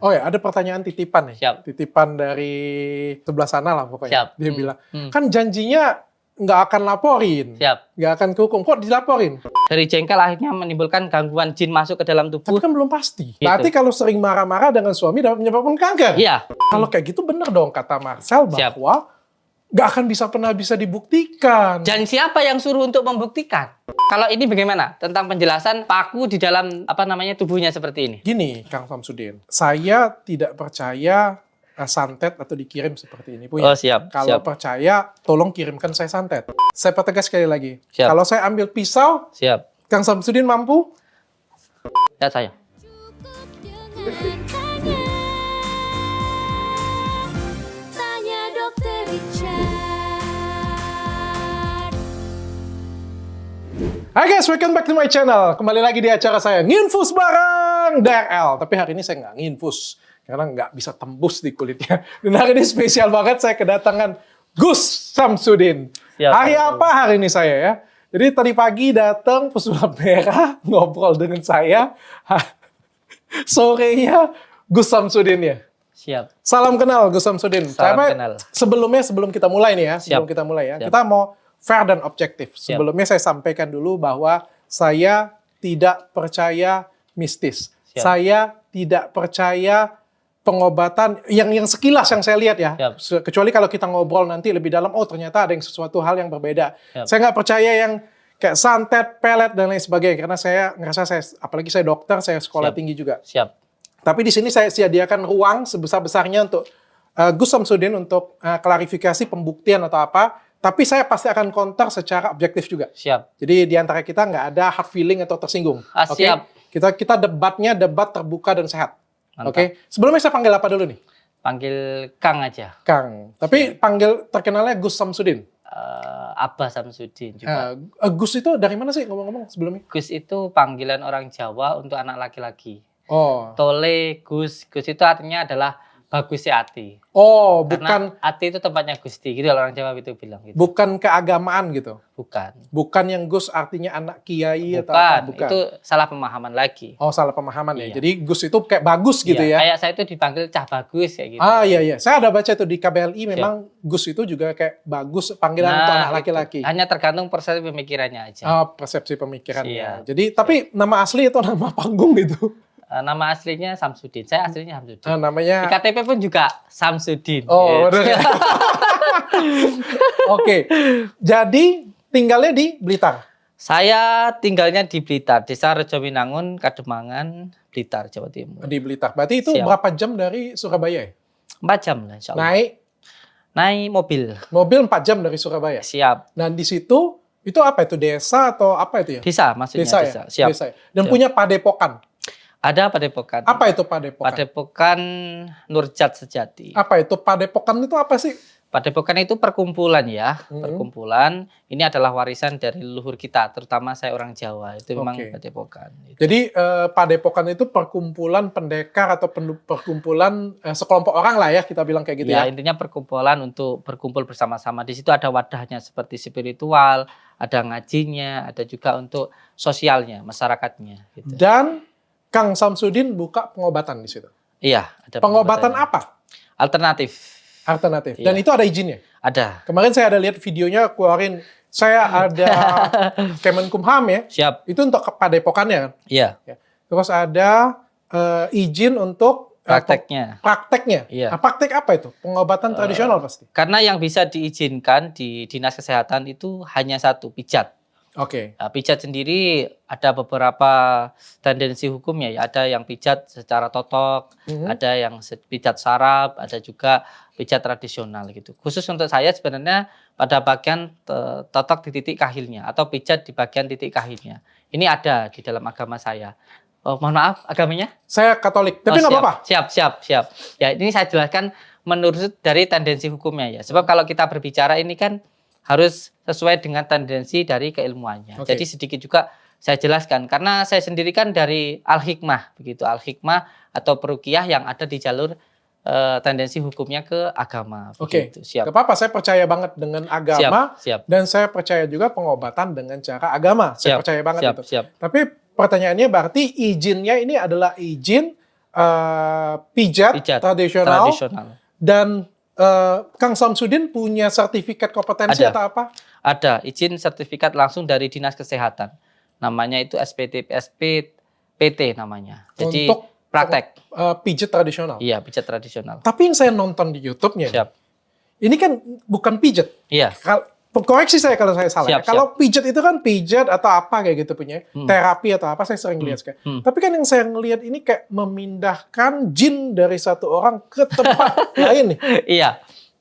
Oh ya, ada pertanyaan titipan nih. Siap. Titipan dari sebelah sana lah pokoknya. Siap. Dia bilang, kan janjinya nggak akan laporin. Siap. Nggak akan kehukum. Kok dilaporin? Dari jengkel akhirnya menimbulkan gangguan jin masuk ke dalam Tapi tubuh. kan belum pasti. Gitu. Berarti kalau sering marah-marah dengan suami dapat menyebabkan kanker. Iya. Kalau kayak gitu bener dong kata Marcel Siap. bahwa nggak akan pernah bisa dibuktikan. Dan siapa yang suruh untuk membuktikan? Kalau ini bagaimana? Tentang penjelasan paku di dalam tubuhnya seperti ini. Gini, Kang Samsudin, saya tidak percaya santet atau dikirim seperti ini punya. Oh, siap. Kalau Siap. percaya, tolong kirimkan saya santet. Saya pertegas sekali lagi. Siap. Kalau saya ambil pisau, Siap. Kang Samsudin mampu? Lihat saya. Tanya Dokter Richard. Hai guys, welcome back to my channel. Kembali lagi di acara saya, Nginfus bareng DRL. Tapi hari ini saya nggak nginfus, karena nggak bisa tembus di kulitnya. Dan hari ini spesial banget, saya kedatangan Gus Samsudin. Siap, Hari Pak. apa hari ini saya ya? Jadi tadi pagi datang pesulap merah, ngobrol dengan saya. Sorenya Gus Samsudin ya. Siap. Salam kenal Gus Samsudin. Salam Saya kenal. sebelum kita mulai nih ya, sebelum kita mulai ya, Siap. kita mau fair dan objektif. Siap. Sebelumnya saya sampaikan dulu bahwa saya tidak percaya mistis. Siap. Saya tidak percaya pengobatan yang sekilas yang saya lihat ya. Siap. Kecuali kalau kita ngobrol nanti lebih dalam, oh ternyata ada yang sesuatu hal yang berbeda. Siap. Saya nggak percaya yang kayak santet, pelet dan lain sebagainya, karena saya ngerasa apalagi saya dokter, saya sekolah Siap. tinggi juga. Siap. Tapi di sini saya sediakan ruang sebesar-besarnya untuk Gus Samsudin untuk klarifikasi pembuktian atau apa. Tapi saya pasti akan counter secara objektif juga. Siap. Jadi di antara kita nggak ada hard feeling atau tersinggung. Oke? Siap. Kita debatnya debat terbuka dan sehat. Mantap. Oke. Sebelumnya saya panggil apa dulu nih? Panggil Kang aja. Kang. Tapi panggil terkenalnya Gus Samsudin. Abah Samsudin juga. Gus itu dari mana sih ngomong-ngomong sebelumnya? Gus itu panggilan orang Jawa untuk anak laki-laki. Oh. Tole Gus. Gus itu artinya adalah bagusnya hati. Oh, Karena bukan hati itu tempatnya Gusti. Gitu kalau orang Jawa itu bilang gitu. bukan keagamaan gitu. Bukan. Bukan yang Gus artinya anak kiai atau apa? Bukan. Itu salah pemahaman lagi. Oh, salah pemahaman ya. Iya. Jadi Gus itu kayak bagus gitu ya. Kayak saya itu dipanggil Cah Bagus kayak gitu. Ah iya. Saya ada baca itu di KBLI memang Gus itu juga kayak bagus panggilan untuk anak itu. laki-laki. Hanya tergantung persepsi pemikirannya aja. Persepsi pemikirannya. Siap. Jadi tapi nama asli itu nama panggung gitu. Nama aslinya Samsudin. Saya aslinya Samsudin. Di Namanya KTP pun juga Samsudin. Oh, Gitu. bener. Oke. Jadi tinggalnya di Blitar. Saya tinggalnya di Blitar, Desa Rejowinangun, Kademangan, Blitar, Jawa Timur. Di Blitar. Berarti itu Siap. berapa jam dari Surabaya ya? 4 jam lah insya Allah. Naik mobil. mobil 4 jam dari Surabaya. Siap. Nah, di situ itu apa itu desa atau apa itu ya? Desa maksudnya. Desa ya? Siap. Desa ya? Dan Siap. punya padepokan. Ada Padepokan. Apa itu padepokan? Padepokan Nurjat Sejati. Apa itu padepokan itu apa sih? Padepokan itu perkumpulan ya. Hmm. Perkumpulan. Ini adalah warisan dari leluhur kita, terutama saya orang Jawa. Itu memang Oke. padepokan. Gitu. Jadi padepokan itu perkumpulan pendekar atau perkumpulan sekelompok orang lah ya, kita bilang kayak gitu ya. Intinya perkumpulan untuk berkumpul bersama-sama. Di situ ada wadahnya seperti spiritual, ada ngajinya, ada juga untuk sosialnya, masyarakatnya. Gitu. Dan Kang Samsudin buka pengobatan di situ. Iya, ada Pengobatan pengobatannya. apa? Alternatif. Alternatif. Iya. Dan itu ada izinnya. Ada. Kemarin saya ada lihat videonya keluarin, saya ada Kemenkumham ya. Siap. Itu untuk padepokannya. Iya. Ya. Terus ada izin untuk Prakteknya. prakteknya. Iya. Nah, praktek apa itu? Pengobatan tradisional pasti. Karena yang bisa diizinkan di Dinas Kesehatan itu hanya satu, pijat. Oke. Nah, pijat sendiri ada beberapa tendensi hukumnya ya. Ada yang pijat secara totok, ada yang pijat saraf, ada juga pijat tradisional gitu. Khusus untuk saya sebenarnya pada bagian totok di titik kahilnya atau pijat di bagian titik kahilnya. Ini ada di dalam agama saya. Oh, mohon maaf, agamanya? Saya Katolik, tapi nggak siap, apa-apa. Siap. Ya, ini saya jelaskan menurut dari tendensi hukumnya ya. Sebab kalau kita berbicara ini kan harus sesuai dengan tendensi dari keilmuannya. Oke. Jadi sedikit juga saya jelaskan. Karena saya sendiri kan dari Al-Hikmah, begitu. Al-Hikmah atau peruqyah yang ada di jalur tendensi hukumnya ke agama. Oke, Begitu. Siap. nggak apa-apa. Saya percaya banget dengan agama, Siap. dan saya percaya juga pengobatan dengan cara agama. Saya percaya banget itu. Siap. Tapi pertanyaannya berarti izinnya ini adalah izin pijat, Pijat tradisional. Dan Kang Samsudin punya sertifikat kompetensi Ada. atau apa? Ada izin sertifikat langsung dari Dinas Kesehatan. Namanya itu SPT namanya. Jadi Untuk praktek. pijat tradisional. Iya, pijat tradisional. Tapi yang saya nonton di YouTube-nya, Siap. ini kan bukan pijat. Iya. Koreksi saya kalau saya salah. Siap, ya. Kalau pijat itu kan pijat atau apa kayak gitu punya terapi atau apa saya sering lihat kayak. Tapi kan yang saya ngelihat ini kayak memindahkan jin dari satu orang ke tempat lain nih. Iya.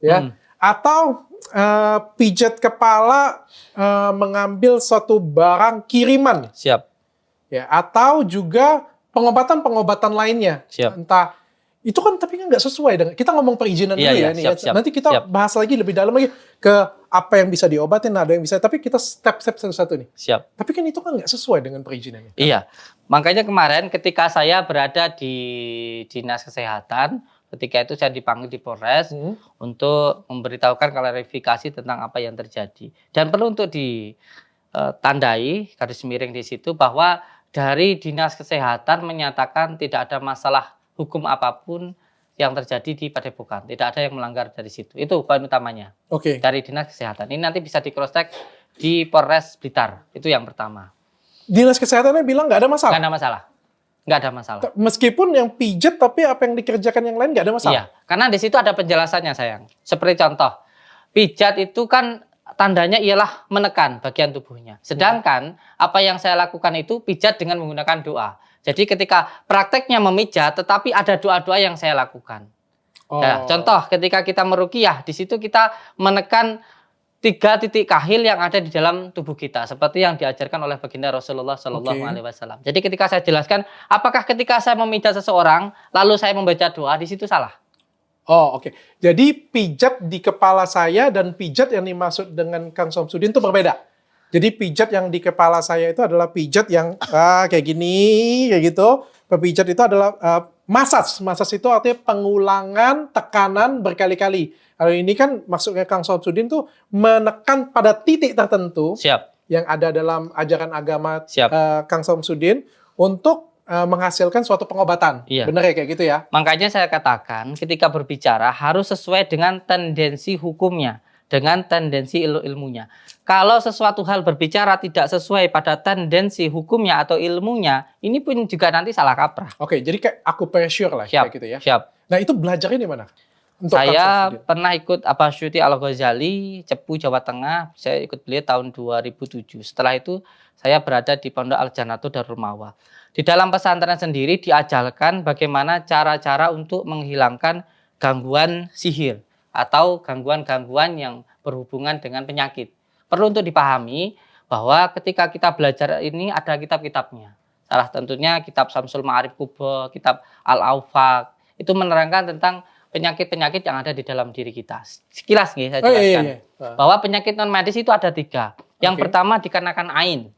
Ya. Atau pijat kepala mengambil suatu barang kiriman. Siap. Ya, atau juga pengobatan-pengobatan lainnya. Siap. Entah itu kan tapi kan nggak sesuai dengan kita ngomong perizinan Iya, dulu iya, ya nih. siap, Ya. siap, Nanti kita siap. bahas lagi lebih dalam lagi ke apa yang bisa diobatin, ada yang bisa. Tapi kita step-step satu-satu nih. Siap. Tapi kan itu kan nggak sesuai dengan perizinannya. Iya. Makanya kemarin ketika saya berada di Dinas Kesehatan, ketika itu saya dipanggil di Polres untuk memberitahukan klarifikasi tentang apa yang terjadi. Dan perlu untuk ditandai garis miring di situ bahwa dari Dinas Kesehatan menyatakan tidak ada masalah hukum apapun yang terjadi di Padepokan. Tidak ada yang melanggar dari situ. Itu poin utamanya Oke. dari Dinas Kesehatan. Ini nanti bisa di cross check di Polres Blitar. Itu yang pertama. Dinas kesehatannya bilang nggak ada masalah. Nggak ada masalah. Nggak ada masalah. Meskipun yang pijat tapi apa yang dikerjakan yang lain nggak ada masalah. Iya, karena di situ ada penjelasannya sayang. Seperti contoh, pijat itu kan tandanya ialah menekan bagian tubuhnya. Sedangkan apa yang saya lakukan itu pijat dengan menggunakan doa. Jadi ketika prakteknya memijat, tetapi ada doa-doa yang saya lakukan. Nah, contoh ketika kita meruqyah, di situ kita menekan 3 titik kahil yang ada di dalam tubuh kita, seperti yang diajarkan oleh baginda Rasulullah Shallallahu Alaihi Wasallam. Jadi ketika saya jelaskan, apakah ketika saya memijat seseorang, lalu saya membaca doa, di situ salah. Oh, oke. Jadi pijat di kepala saya dan pijat yang dimaksud dengan Kang Samsudin itu berbeda. Jadi pijat yang di kepala saya itu adalah pijat yang kayak gini, kayak gitu. Pijat itu adalah massage. Massage itu artinya pengulangan tekanan berkali-kali. Kalau ini kan maksudnya Kang Samsudin tuh menekan pada titik tertentu Siap. yang ada dalam ajaran agama Siap. Kang Samsudin untuk menghasilkan suatu pengobatan. Iya. Benar ya kayak gitu ya? Makanya saya katakan ketika berbicara harus sesuai dengan tendensi hukumnya, dengan tendensi ilmunya. Kalau sesuatu hal berbicara tidak sesuai pada tendensi hukumnya atau ilmunya, ini pun juga nanti salah kaprah. Oke, jadi kayak acupressure lah Siap. kayak gitu ya. Siap. Nah, itu belajarnya di mana? Untuk Kang Saya Samsudin. pernah ikut Abasyuti Al-Ghazali, Cepu, Jawa Tengah. Saya ikut beliau tahun 2007. Setelah itu saya berada di Pondok Al-Jannatu Darul Ma'wa. Di dalam pesantren sendiri diajarkan bagaimana cara-cara untuk menghilangkan gangguan sihir atau gangguan-gangguan yang berhubungan dengan penyakit. Perlu untuk dipahami bahwa ketika kita belajar ini ada kitab-kitabnya. Salah tentunya kitab Syamsul Ma'arif Kubra, kitab Al-Aufaq. Itu menerangkan tentang penyakit-penyakit yang ada di dalam diri kita. Sekilas nih saya jelaskan. Bahwa penyakit non medis itu ada 3. Yang pertama dikarenakan ain.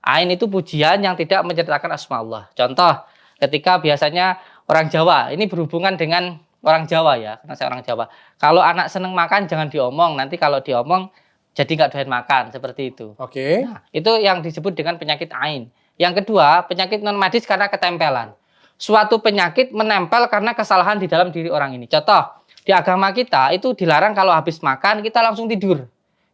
Ain itu pujian yang tidak menceritakan asma Allah. Contoh, ketika biasanya orang Jawa, ini berhubungan dengan orang Jawa ya, karena saya orang Jawa. Kalau anak seneng makan jangan diomong, nanti kalau diomong jadi nggak doyan makan, seperti itu. Oke. Nah, itu yang disebut dengan penyakit ain. Yang kedua, penyakit non medis karena ketempelan. Suatu penyakit menempel karena kesalahan di dalam diri orang ini. Contoh, di agama kita itu dilarang kalau habis makan kita langsung tidur.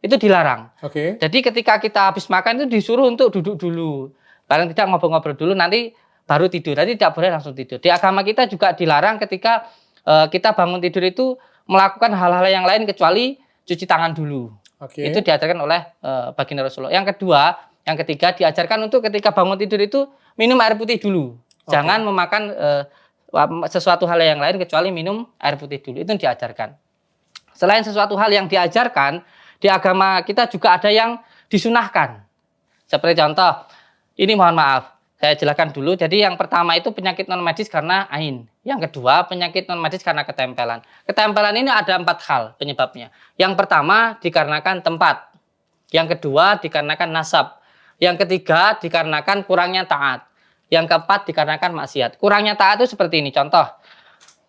Itu dilarang. Oke. Jadi ketika kita habis makan itu disuruh untuk duduk dulu. Paling tidak ngobrol-ngobrol dulu, nanti baru tidur. Nanti tidak boleh langsung tidur. Di agama kita juga dilarang ketika kita bangun tidur itu melakukan hal-hal yang lain kecuali cuci tangan dulu. Oke. Itu diajarkan oleh baginda Rasulullah. Yang kedua, yang ketiga diajarkan untuk ketika bangun tidur itu minum air putih dulu. Jangan memakan sesuatu hal yang lain kecuali minum air putih dulu. Itu diajarkan. Selain sesuatu hal yang diajarkan, di agama kita juga ada yang disunahkan. Seperti contoh, ini mohon maaf, saya jelaskan dulu. Jadi yang pertama itu penyakit non medis karena ain. Yang kedua penyakit non medis karena ketempelan. Ketempelan ini ada 4 hal penyebabnya. Yang pertama dikarenakan tempat. Yang kedua dikarenakan nasab. Yang ketiga dikarenakan kurangnya taat. Yang keempat dikarenakan maksiat. Kurangnya taat itu seperti ini. Contoh,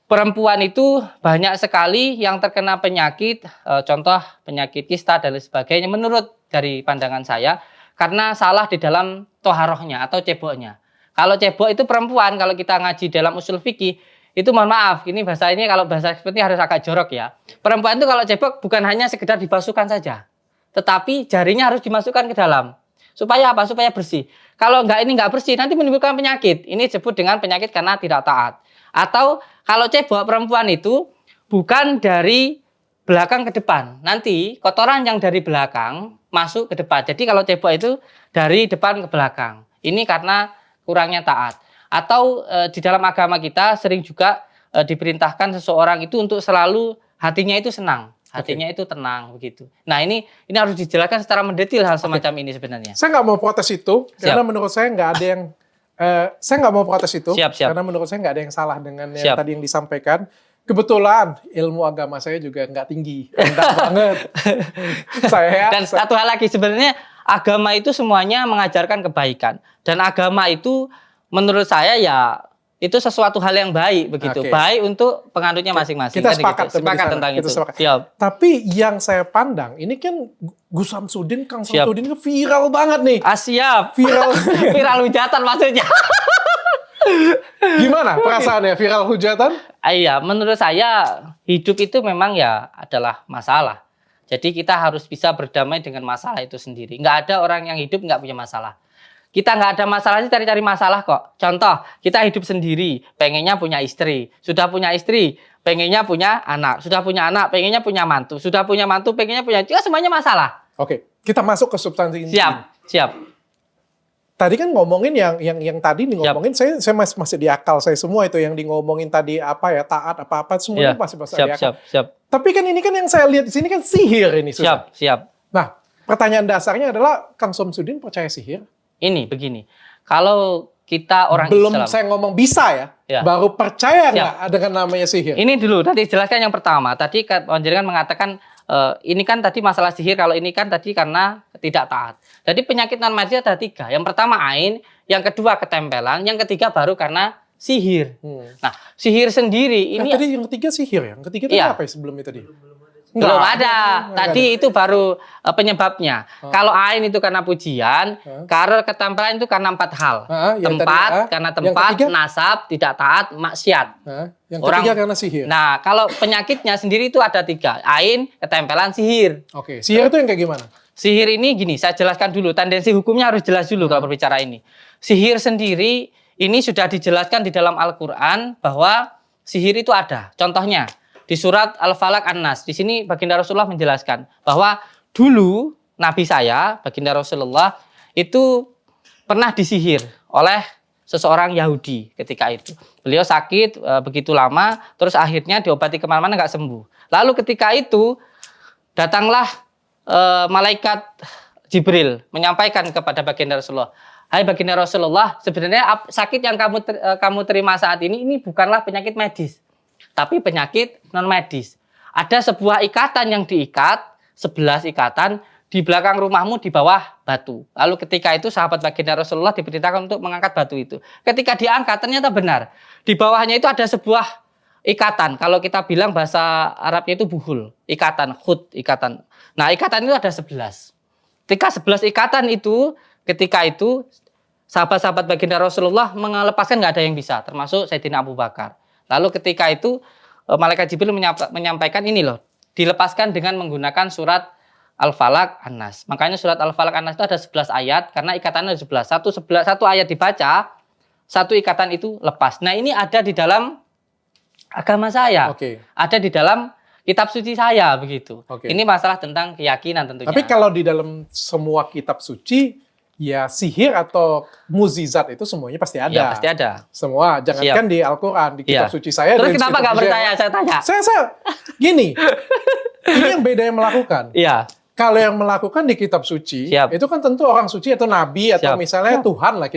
perempuan itu banyak sekali yang terkena penyakit, contoh penyakit kista dan lain sebagainya. Menurut dari pandangan saya, karena salah di dalam toharohnya atau ceboknya. Kalau cebok itu perempuan, kalau kita ngaji dalam usul fikih, itu mohon maaf, ini bahasa ini kalau bahasa seperti harus agak jorok ya. Perempuan itu kalau cebok bukan hanya sekedar dibasuhkan saja, tetapi jarinya harus dimasukkan ke dalam. Supaya apa? Supaya bersih. Kalau ini enggak bersih, nanti menimbulkan penyakit. Ini disebut dengan penyakit karena tidak taat. Atau kalau cebok perempuan itu bukan dari belakang ke depan. Nanti kotoran yang dari belakang masuk ke depan. Jadi kalau cebok itu dari depan ke belakang. Ini karena kurangnya taat. Atau di dalam agama kita sering juga diperintahkan seseorang itu untuk selalu hatinya itu senang. Hatinya itu tenang begitu. Nah ini harus dijelaskan secara mendetil hal semacam ini sebenarnya. Saya nggak mau protes itu karena menurut saya nggak ada yang saya nggak mau protes itu Siap. karena menurut saya nggak ada yang salah dengan yang Siap. tadi yang disampaikan. Kebetulan ilmu agama saya juga nggak tinggi, rendah banget. Dan satu hal lagi sebenarnya agama itu semuanya mengajarkan kebaikan dan agama itu menurut saya ya itu sesuatu hal yang baik begitu, Oke. baik untuk penganutnya masing-masing. Kita Kan sepakat, gitu. Sepakat di sana. tentang Kita itu. sepakat. Siap. Tapi yang saya pandang ini kan Gus Samsudin, Kang Siap. Samsudin kan viral banget nih. Siap. Viral. Viral hujatan maksudnya. Gimana perasaannya viral hujatan? Iya, menurut saya hidup itu memang ya adalah masalah. Jadi kita harus bisa berdamai dengan masalah itu sendiri. Nggak ada orang yang hidup nggak punya masalah. Kita nggak ada masalah sih cari-cari masalah kok. Contoh, kita hidup sendiri, pengennya punya istri. Sudah punya istri, pengennya punya anak. Sudah punya anak, pengennya punya mantu. Sudah punya mantu, pengennya punya... Ya semuanya masalah. Oke, kita masuk ke substansi inti. Siap. Tadi kan ngomongin yang tadi nih ngomongin saya masih di akal saya semua itu yang di ngomongin tadi apa ya taat apa semuanya pasti di akal. Siap. Tapi kan ini kan yang saya lihat di sini kan sihir ini susah. Siap. Nah, pertanyaan dasarnya adalah Kang Samsudin percaya sihir? Ini begini. Kalau kita orang Belum Islam. saya ngomong bisa ya. Baru percaya nggak dengan namanya sihir? Ini dulu tadi jelaskan yang pertama. Tadi panjenengan mengatakan ini kan tadi masalah sihir, kalau ini kan tadi karena tidak taat. Jadi penyakit non medis ada 3. Yang pertama ain, yang kedua ketempelan, yang ketiga baru karena sihir. Nah, sihir sendiri ini tadi yang ketiga sihir ya? Yang ketiga itu apa ya sebelum itu tadi? belum ada. Tadi itu baru penyebabnya. Kalau ain itu karena pujian, kalau ketempelan itu karena 4 hal. Karena tempat, nasab, tidak taat, maksiat. Yang ketiga karena sihir. Nah, kalau penyakitnya sendiri itu ada 3. Ain, ketempelan, sihir. Oke, sihir itu yang kayak gimana? Sihir ini gini, saya jelaskan dulu. Tendensi hukumnya harus jelas dulu kalau berbicara ini. Sihir sendiri ini sudah dijelaskan di dalam Al-Quran bahwa sihir itu ada. Contohnya di surat Al-Falaq An-Nas. Di sini baginda Rasulullah menjelaskan bahwa dulu Nabi saya, baginda Rasulullah, itu pernah disihir oleh seseorang Yahudi ketika itu. Beliau sakit begitu lama, terus akhirnya diobati kemana-mana nggak sembuh. Lalu ketika itu datanglah malaikat Jibril menyampaikan kepada baginda Rasulullah, hai baginda Rasulullah, sebenarnya sakit yang kamu terima saat ini bukanlah penyakit medis, tapi penyakit non medis. Ada sebuah ikatan yang diikat, 11 ikatan di belakang rumahmu di bawah batu. Lalu ketika itu sahabat baginda Rasulullah diperintahkan untuk mengangkat batu itu. Ketika diangkat ternyata benar. Di bawahnya itu ada sebuah ikatan. Kalau kita bilang bahasa Arabnya itu buhul, ikatan, khut, ikatan. Nah, ikatan itu ada 11. Ketika 11 ikatan itu, ketika itu sahabat-sahabat baginda Rasulullah melepaskan nggak ada yang bisa, termasuk Sayyidina Abu Bakar. Lalu ketika itu malaikat Jibril menyampaikan ini loh, dilepaskan dengan menggunakan surat Al-Falaq An-Nas. Makanya surat Al-Falaq An-Nas itu ada 11 ayat karena ikatannya ada 11. Satu ayat dibaca, satu ikatan itu lepas. Nah, ini ada di dalam agama saya. Ada di dalam kitab suci saya begitu. Ini masalah tentang keyakinan tentunya. Tapi kalau di dalam semua kitab suci, ya sihir atau mukjizat itu semuanya pasti ada. Ya, pasti ada. Semua, jangankan di Al-Quran, di kitab suci saya. Terus kenapa nggak percaya? Saya tanya. Saya gini, ini yang beda yang melakukan. Iya. Kalau yang melakukan di kitab suci, itu kan tentu orang suci atau nabi atau misalnya Tuhan lah,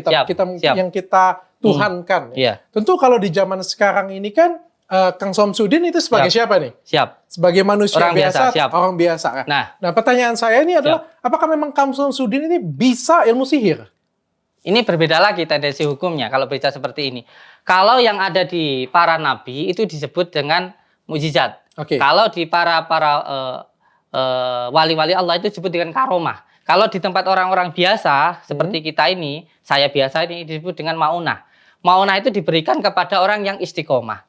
yang kita tuhankan. Tentu kalau di zaman sekarang ini kan, Kang Samsudin itu sebagai siapa nih? Sebagai manusia orang biasa. Nah, pertanyaan saya ini adalah, apakah memang Kang Samsudin ini bisa ilmu sihir? Ini berbeda lagi tendensi hukumnya kalau berbicara seperti ini. Kalau yang ada di para nabi itu disebut dengan mukjizat. Kalau di para wali-wali Allah itu disebut dengan karomah. Kalau di tempat orang-orang biasa seperti kita ini, saya biasa ini disebut dengan maunah. Maunah itu diberikan kepada orang yang istiqomah.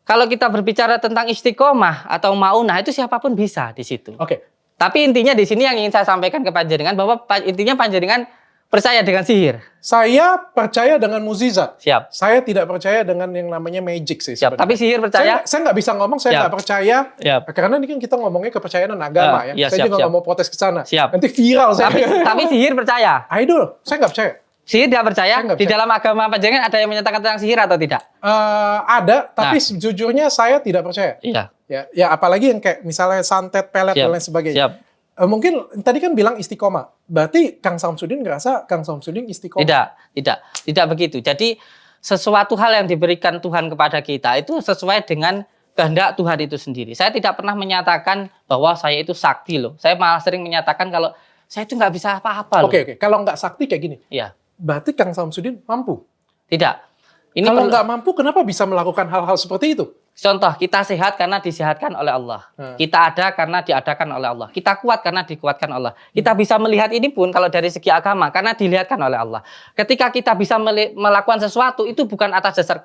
Kalau kita berbicara tentang istiqomah atau maunah itu siapapun bisa di situ. Oke. Tapi intinya di sini yang ingin saya sampaikan ke panjenengan bahwa intinya panjenengan percaya dengan sihir. Saya percaya dengan mukjizat. Siap. Saya tidak percaya dengan yang namanya magic sih. Siap. sebenarnya. Tapi sihir percaya? Saya nggak bisa ngomong, saya Siap. nggak percaya. Siap. Karena ini kan kita ngomongnya kepercayaan dan agama ya. Iya, Saya siap, juga siap. nggak mau protes ke sana. Siap. Nanti viral saya. Tapi sihir percaya. Idol, saya nggak percaya. Sihir tidak percaya? Saya nggak Di percaya. dalam agama panjenengan ada yang menyatakan tentang sihir atau tidak? Ada, tapi Nah. sejujurnya saya tidak percaya. Iya. Ya apalagi yang kayak misalnya santet, pelet Siap. dan lain sebagainya. Siap. Mungkin tadi kan bilang istiqomah. Berarti Kang Samsudin ngerasa Kang Samsudin istiqomah. Tidak begitu. Jadi sesuatu hal yang diberikan Tuhan kepada kita itu sesuai dengan kehendak Tuhan itu sendiri. Saya tidak pernah menyatakan bahwa saya itu sakti loh. Saya malah sering menyatakan kalau saya itu nggak bisa apa-apa loh. Oke. Kalau nggak sakti kayak gini, Iya. berarti Kang Samsudin mampu. Tidak. Ini Kalau perlu- nggak mampu, kenapa bisa melakukan hal-hal seperti itu? Contoh, kita sehat karena disehatkan oleh Allah. Kita ada karena diadakan oleh Allah. Kita kuat karena dikuatkan Allah. Kita bisa melihat ini pun kalau dari segi agama karena dilihatkan oleh Allah. Ketika kita bisa melakukan sesuatu itu bukan atas dasar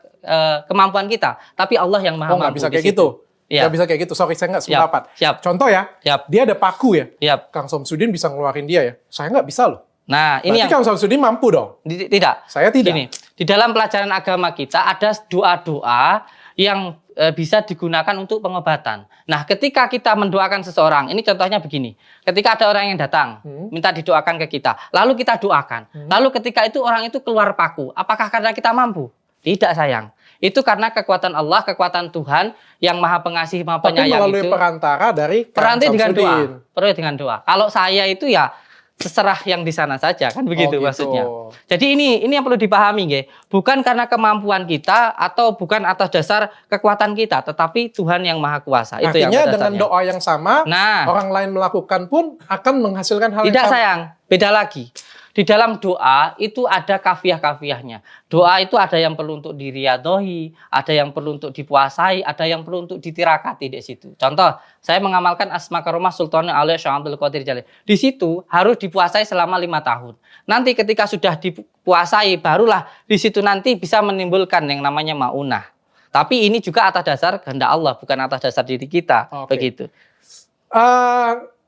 kemampuan kita, tapi Allah yang maha Oh, nggak mampu bisa di kayak situ. gitu. Iya. Nggak bisa kayak gitu. Sorry, saya nggak sependapat. Siap. Contoh ya, Siap. dia ada paku ya. Siap. Kang Samsudin bisa ngeluarin dia ya. Saya nggak bisa loh. Nah, ini Berarti yang Kang Samsudin mampu dong. tidak. Saya tidak. Gini, di dalam pelajaran agama kita ada doa-doa yang bisa digunakan untuk pengobatan. Nah, ketika kita mendoakan seseorang, ini contohnya begini. Ketika ada orang yang datang, minta didoakan ke kita, lalu kita doakan. Lalu ketika itu orang itu keluar paku, apakah karena kita mampu? Tidak, sayang. Itu karena kekuatan Allah, kekuatan Tuhan yang Maha Pengasih, Maha Tapi Penyayang melalui itu. perantara dari Kang Peranti dengan doa. Samsudin. Perlu dengan doa. Kalau saya itu ya terserah yang di sana saja, kan begitu Oh, gitu. maksudnya. Jadi ini yang perlu dipahami, nggih. Bukan karena kemampuan kita atau bukan atas dasar kekuatan kita, tetapi Tuhan yang Maha Kuasa. Itu yang Artinya pada dengan dasarnya. doa yang sama, Nah. orang lain melakukan pun akan menghasilkan hal Tidak, yang sama. sayang, beda lagi. Di dalam doa itu ada kafiah-kafiahnya. Doa itu ada yang perlu untuk diriadohi, ada yang perlu untuk dipuasai, ada yang perlu untuk ditirakati di situ. Contoh, saya mengamalkan Asma Karomah Sultan Ali Syah Abdul Qadir Jalil. Di situ harus dipuasai selama 5 tahun. Nanti ketika sudah dipuasai, barulah di situ nanti bisa menimbulkan yang namanya maunah. Tapi ini juga atas dasar kehendak Allah, bukan atas dasar diri kita. Oke. Begitu.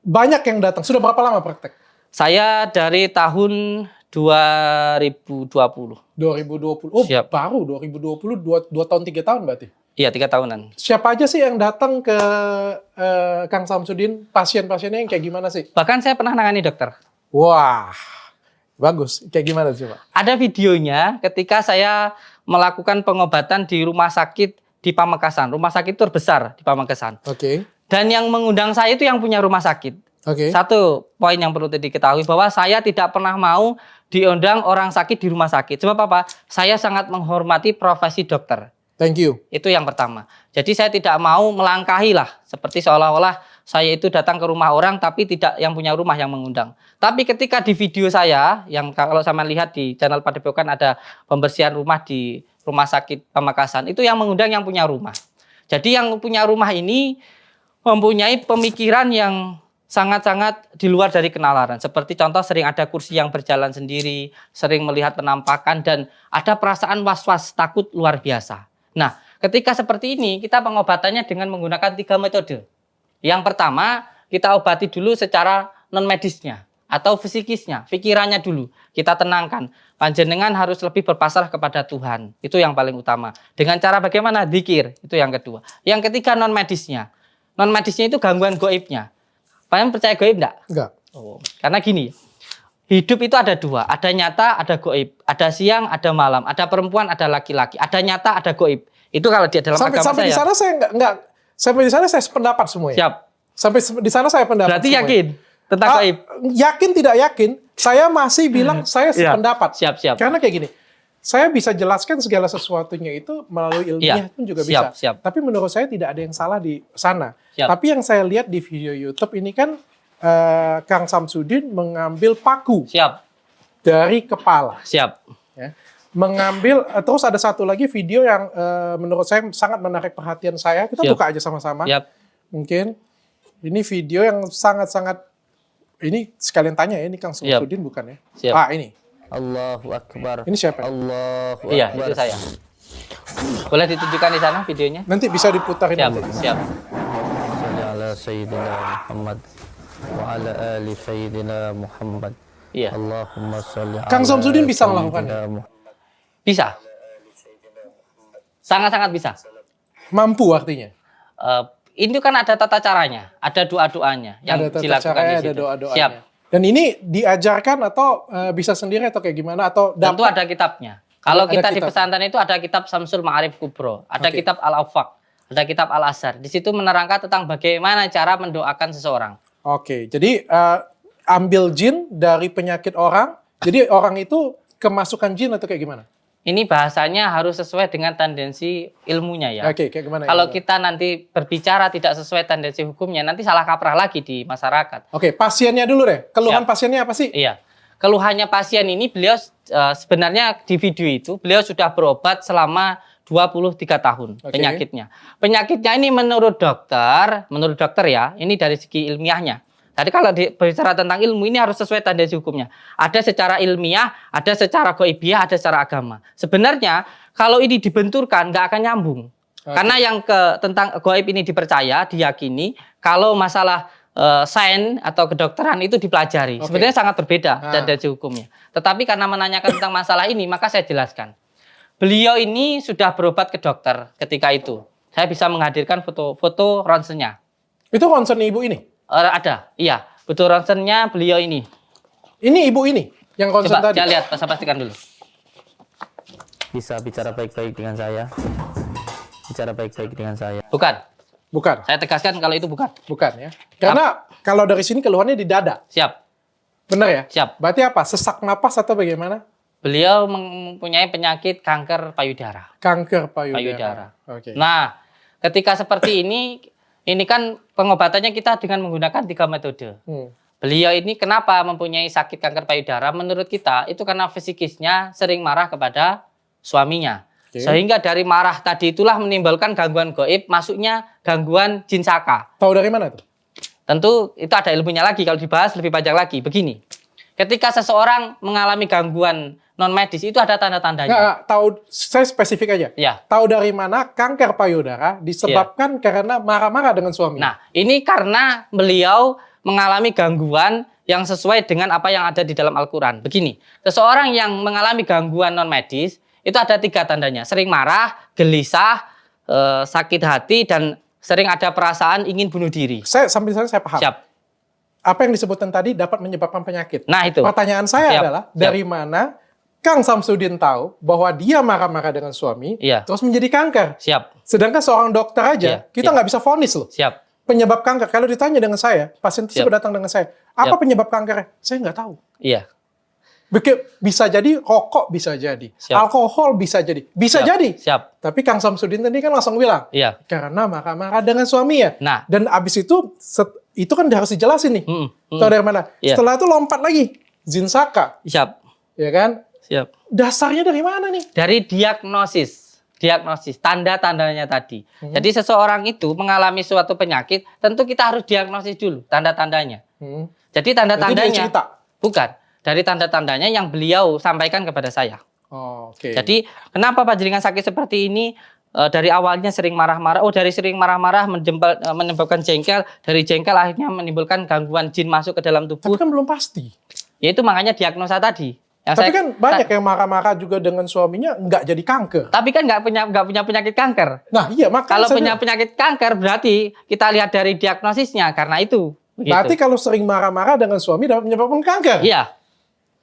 Banyak yang datang. Sudah berapa lama praktek? Saya dari tahun 2020. 2020. Oh, Siap. baru 2020, 2 tahun 3 tahun berarti. Iya, 3 tahunan. Siapa aja sih yang datang ke Kang Samsudin? Pasien-pasiennya yang kayak gimana sih? Bahkan saya pernah nangani dokter. Wah, bagus. Kayak gimana sih, Pak? Ada videonya ketika saya melakukan pengobatan di rumah sakit di Pamekasan. Rumah sakit terbesar di Pamekasan. Oke. Dan yang mengundang saya itu yang punya rumah sakit. Oke. Satu poin yang perlu diketahui bahwa saya tidak pernah mau diundang orang sakit di rumah sakit. Sebab apa? Saya sangat menghormati profesi dokter. Thank you. Itu yang pertama. Jadi saya tidak mau melangkahi lah. Seperti seolah-olah saya itu datang ke rumah orang tapi tidak yang punya rumah yang mengundang. Tapi ketika di video saya, yang kalau sama lihat di channel Padepokan ada pembersihan rumah di rumah sakit Pamekasan, itu yang mengundang yang punya rumah. Jadi yang punya rumah ini mempunyai pemikiran yang sangat-sangat di luar dari kenalaran. Seperti contoh sering ada kursi yang berjalan sendiri, sering melihat penampakan, dan ada perasaan was-was, takut luar biasa. Nah, ketika seperti ini, kita pengobatannya dengan menggunakan 3 metode. Yang pertama, kita obati dulu secara non-medisnya atau fisikisnya, pikirannya dulu. Kita tenangkan. Panjenengan harus lebih berpasrah kepada Tuhan. Itu yang paling utama. Dengan cara bagaimana? Dzikir. Itu yang kedua. Yang ketiga, non-medisnya. Non-medisnya itu gangguan goibnya. Kalian percaya goib enggak? Enggak. Oh, karena gini, hidup itu ada 2, ada nyata, ada goib, ada siang, ada malam, ada perempuan, ada laki-laki, ada nyata, ada goib. Itu kalau di dalam agama Sampai di saya. sana saya enggak. Sampai di sana saya sependapat semuanya. Siap. Sampai di sana saya pendapat. Berarti semuanya. yakin tentang goib. Yakin tidak yakin, saya masih bilang saya Iya. sependapat. Siap. Karena kayak gini, saya bisa jelaskan segala sesuatunya itu melalui ilmiah Iya. pun juga Siap, bisa. siap. Tapi menurut saya tidak ada yang salah di sana. Siap. Tapi yang saya lihat di video YouTube ini kan Kang Samsudin mengambil paku Siap. dari kepala. Siap. Ya. Mengambil, terus ada satu lagi video yang menurut saya sangat menarik perhatian saya. Kita Siap. buka aja sama-sama. Siap. Mungkin ini video yang sangat-sangat Ini sekalian tanya ya, ini Kang Siap. Samsudin bukan ya? Siap. Ah, ini. Allahu Akbar. Ini siapa? Allahu Iya, Akbar. itu saya. Boleh ditunjukkan di sana videonya? Nanti bisa diputarin Siap, nanti. siap. Salli ala Sayyidina Muhammad wa ala ali Sayyidina Muhammad. Iya. Allahumma salli Kang ala Samsudin bisa Sayyidina melakukannya? Muhammad. Bisa. Sangat-sangat bisa. Mampu artinya. Ini kan ada tata caranya, ada doa-doanya yang Ada tata dilakukan caranya, di ada situ. doa-doanya. Siap. Dan ini diajarkan atau bisa sendiri atau kayak gimana? Atau Tentu dapat? ada kitabnya. Kalau Ada kita di kitab. pesantren itu ada kitab Samsul Ma'arif Kubro, ada Oke. kitab Al-Afaq, ada kitab Al-Asar. Di situ menerangkan tentang bagaimana cara mendoakan seseorang. Oke, jadi ambil jin dari penyakit orang. Jadi orang itu kemasukan jin atau kayak gimana? Ini bahasanya harus sesuai dengan tendensi ilmunya ya. Oke, kayak gimana? Kalau kita nanti berbicara tidak sesuai tendensi hukumnya, nanti salah kaprah lagi di masyarakat. Oke, pasiennya dulu deh. Keluhan Siap. pasiennya apa sih? Iya. Keluhannya pasien ini beliau sebenarnya di video itu beliau sudah berobat selama 23 tahun Oke. penyakitnya. Penyakitnya ini menurut dokter ya, ini dari segi ilmiahnya. Tadi kalau berbicara tentang ilmu ini harus sesuai tendensi hukumnya. Ada secara ilmiah, ada secara goibiah, ada secara agama. Sebenarnya kalau ini dibenturkan nggak akan nyambung. Oke. Karena yang tentang goib ini dipercaya, diyakini, kalau masalah sains atau kedokteran itu dipelajari. Oke. Sebenarnya sangat berbeda Nah. tendensi hukumnya. Tetapi karena menanyakan tentang masalah ini, maka saya jelaskan. Beliau ini sudah berobat ke dokter ketika itu. Saya bisa menghadirkan foto ronsennya. Itu concern ibu ini. Ada, iya. Foto ronsennya beliau ini. Ini ibu ini yang concern Coba tadi. saya lihat, saya pastikan dulu. Bisa bicara baik-baik dengan saya. Bicara baik-baik dengan saya. Bukan. Bukan, Saya tegaskan kalau itu bukan. bukan ya. Karena kalau dari sini keluhannya di dada. Siap, Benar ya? siap. Berarti apa? Sesak napas atau bagaimana? Beliau mempunyai penyakit kanker payudara. Kanker payudara. Payudara. Oke. Nah, ketika seperti ini kan pengobatannya kita dengan menggunakan 3 metode. Hmm. Beliau ini kenapa mempunyai sakit kanker payudara? Menurut kita itu karena fisikisnya sering marah kepada suaminya. Oke. Sehingga dari marah tadi itulah menimbulkan gangguan gaib, masuknya gangguan jin saka. Tahu dari mana tuh? Tentu itu ada ilmunya lagi, kalau dibahas lebih panjang lagi. Begini, ketika seseorang mengalami gangguan non medis itu ada tanda-tandanya. Nggak, tahu, saya spesifik aja. Ya. Tahu dari mana kanker payudara disebabkan karena marah-marah dengan suami. Nah, ini karena beliau mengalami gangguan yang sesuai dengan apa yang ada di dalam Al-Quran. Begini, seseorang yang mengalami gangguan non medis itu ada 3 tandanya: sering marah, gelisah, sakit hati, dan sering ada perasaan ingin bunuh diri. Sambil saya paham. Siap. Apa yang disebutkan tadi dapat menyebabkan penyakit. Nah itu. Pertanyaan saya Siap, adalah, siap. dari mana Kang Samsudin tahu bahwa dia marah-marah dengan suami, Iya. terus menjadi kanker? Siap, Sedangkan seorang dokter aja, Iya, kita iya. nggak bisa vonis loh. siap. Penyebab kanker, kalau ditanya dengan saya, pasien Siap. tersebut datang dengan saya, apa Siap. penyebab kankernya? Saya nggak tahu. Iya, Bisa jadi rokok, bisa jadi. Siap. Alkohol bisa jadi. Bisa siap, jadi. Siap, Tapi Kang Samsudin tadi kan langsung bilang, iya. karena marah-marah dengan suami ya. Nah, Dan abis itu kan harus dijelasin nih. Tahu dari mana? Iya. Setelah itu lompat lagi. Jin saka, siap, ya kan? siap. Dasarnya dari mana nih? Dari diagnosis, tanda-tandanya tadi. Jadi seseorang itu mengalami suatu penyakit, tentu kita harus diagnosis dulu tanda-tandanya. Hmm. Jadi Berarti dia tanda-tandanya cerita. bukan dari tanda-tandanya yang beliau sampaikan kepada saya. Oh, oke. Jadi kenapa panjenengan sakit seperti ini? Dari awalnya sering marah-marah. Dari sering marah-marah menyebabkan jengkel. Dari jengkel akhirnya menimbulkan gangguan jin masuk ke dalam Tapi tubuh. kan belum pasti. Yaitu makanya diagnosa tadi. Yang Tapi saya- kan banyak yang marah-marah juga dengan suaminya nggak jadi kanker. Tapi kan nggak punya penyakit kanker. Nah iya, makanya Kalau saya punya bilang, penyakit kanker berarti kita lihat dari diagnosisnya karena itu. Begitu. berarti kalau sering marah-marah dengan suami dapat menyebabkan kanker. Iya,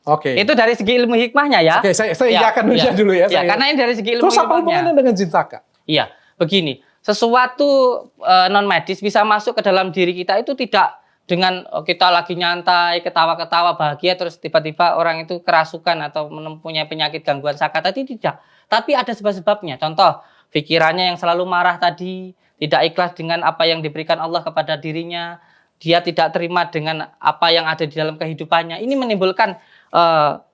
Oke. itu dari segi ilmu hikmahnya ya. Oke, saya Iya, iyakan iya. dulu ya. Iya, saya. karena ini dari segi ilmu Terus apa hikmahnya. hubungannya dengan jin saka? Iya, begini. Sesuatu non medis bisa masuk ke dalam diri kita itu tidak dengan kita lagi nyantai, ketawa-ketawa, bahagia, terus tiba-tiba orang itu kerasukan atau mempunyai penyakit gangguan saka tadi, tidak. Tapi ada sebab-sebabnya. Contoh, pikirannya yang selalu marah tadi, tidak ikhlas dengan apa yang diberikan Allah kepada dirinya, dia tidak terima dengan apa yang ada di dalam kehidupannya. Ini menimbulkan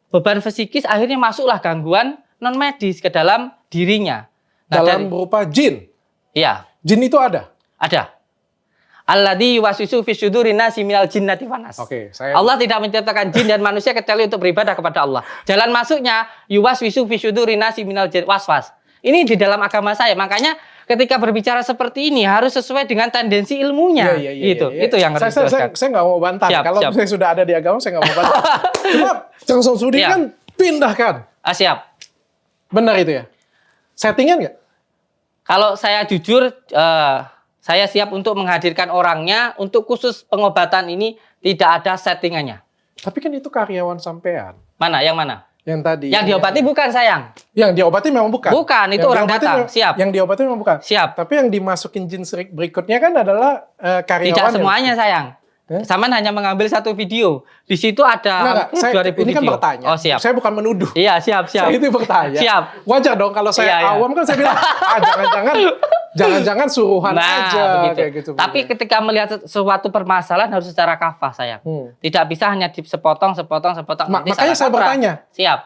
beban psikis, akhirnya masuklah gangguan non medis ke dalam dirinya. Nah, Dalam berupa jin. Iya, Jin itu ada. ada. Alladzi yuwaswisu fi syudurin nasi minal jinnati wan nas. Oke, saya Allah tidak menciptakan jin dan manusia kecuali untuk beribadah kepada Allah. Jalan masuknya yuwaswisu fi syudurin nasi minal jin waswas. Ini di dalam agama saya. Makanya ketika berbicara seperti ini harus sesuai dengan tendensi ilmunya. Gitu. Itu yang harus dijelaskan. saya nggak mau bantah. Siap, Kalau siap. saya sudah ada di agama, saya nggak mau bantah. Cuma Kang Samsudin Iya. kan pindahkan. Siap. Benar itu ya? Settingan nggak? Kalau saya jujur, saya siap untuk menghadirkan orangnya. Untuk khusus pengobatan ini tidak ada settingannya. Tapi kan itu karyawan sampean. Mana? Yang mana? Yang tadi. Yang diobati bukan sayang. Yang diobati memang bukan. Bukan, itu Yang orang diobati datang. memang- Siap. Yang diobati memang bukan. Siap. Tapi yang dimasukin jin berikutnya kan adalah karyawan. Tidak yang- semuanya sayang. Saman hanya mengambil satu video. Di situ ada Enggak, saya, 2000 ini kan video. bertanya. Oh siap. Saya bukan menuduh. Iya siap siap. Saya itu bertanya. Siap. Wajar dong kalau saya Iya, iya. awam kan saya bilang, jangan-jangan suruhan aja begitu. kayak gitu. Tapi ketika melihat suatu permasalahan harus secara kafah sayang. Tidak bisa hanya sepotong. Nanti Makanya salah saya kaprah. bertanya. Siap.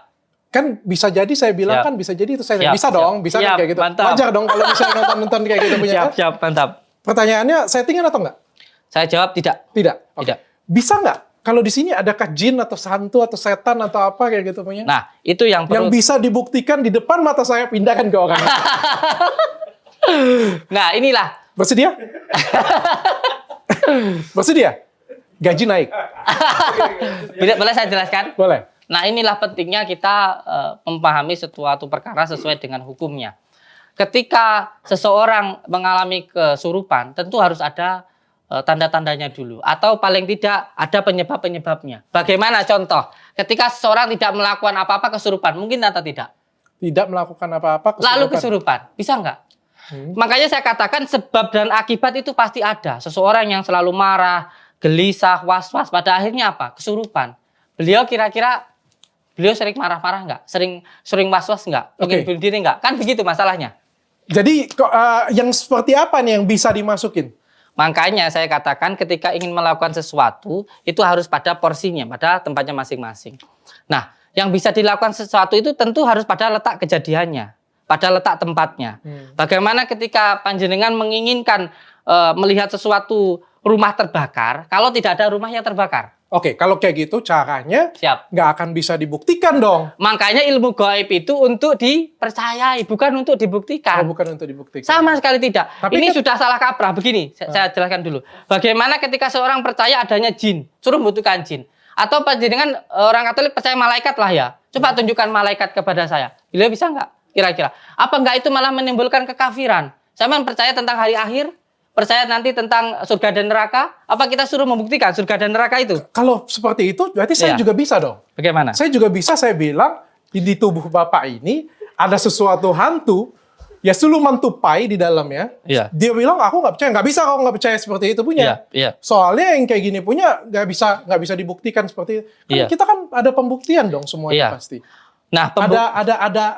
Kan bisa jadi saya bilang Siap. kan bisa jadi itu saya Siap, bisa siap. dong, bisa Siap, kan kayak gitu. mantap. Wajar dong kalau misalnya nonton kayak gitu punya. Siap kan? siap mantap. Pertanyaannya settingan atau enggak? Saya jawab tidak. Tidak. Oke. Tidak. Bisa nggak? Kalau di sini adakah jin atau hantu atau setan atau apa kayak gitu punya? Nah itu yang yang perlu. bisa dibuktikan di depan mata saya pindahkan ke orang. Nah inilah. Bersedia? Bersedia? Gaji naik. Boleh saya jelaskan? Boleh. Nah inilah pentingnya kita memahami suatu perkara sesuai dengan hukumnya. Ketika seseorang mengalami kesurupan, tentu harus ada tanda-tandanya dulu. Atau paling tidak ada penyebab-penyebabnya. Bagaimana contoh? Ketika seseorang tidak melakukan apa-apa kesurupan, mungkin atau tidak? Tidak melakukan apa-apa. Lalu kesurupan, bisa nggak? Makanya saya katakan sebab dan akibat itu pasti ada. Seseorang yang selalu marah, gelisah, was-was, pada akhirnya apa? Kesurupan. Beliau kira-kira sering marah-marah nggak? Sering was-was nggak? Ingin Oke. bunuh diri nggak? Kan begitu masalahnya. Jadi yang seperti apa nih yang bisa dimasukin? Makanya saya katakan ketika ingin melakukan sesuatu itu harus pada porsinya, pada tempatnya masing-masing. Nah, yang bisa dilakukan sesuatu itu tentu harus pada letak kejadiannya, pada letak tempatnya. Bagaimana ketika panjenengan menginginkan melihat sesuatu rumah terbakar, kalau tidak ada rumah yang terbakar? Oke, kalau kayak gitu caranya Siap. nggak akan bisa dibuktikan dong. Makanya ilmu gaib itu untuk dipercayai, bukan untuk dibuktikan. Oh, bukan untuk dibuktikan. Sama sekali tidak. Tapi Ini kan- sudah salah kaprah. Begini, saya jelaskan dulu. Bagaimana ketika seorang percaya adanya jin, suruh membutuhkan jin. Atau panjenengan orang Katolik percaya malaikat lah ya. Coba tunjukkan malaikat kepada saya. Beliau bisa nggak? Kira-kira. Apa nggak itu malah menimbulkan kekafiran? Saya percaya tentang hari akhir, percaya nanti tentang surga dan neraka. Apa kita suruh membuktikan surga dan neraka itu? Kalau seperti itu, berarti saya Iya. juga bisa dong. Bagaimana? Saya juga bisa, saya bilang di tubuh Bapak ini ada sesuatu hantu, ya siluman tupai di dalamnya. Iya. Dia bilang aku nggak bisa kalau nggak percaya seperti itu punya. Iya, iya. Soalnya yang kayak gini punya nggak bisa dibuktikan seperti itu. Kan Iya. kita kan ada pembuktian dong semuanya Iya. pasti. Nah,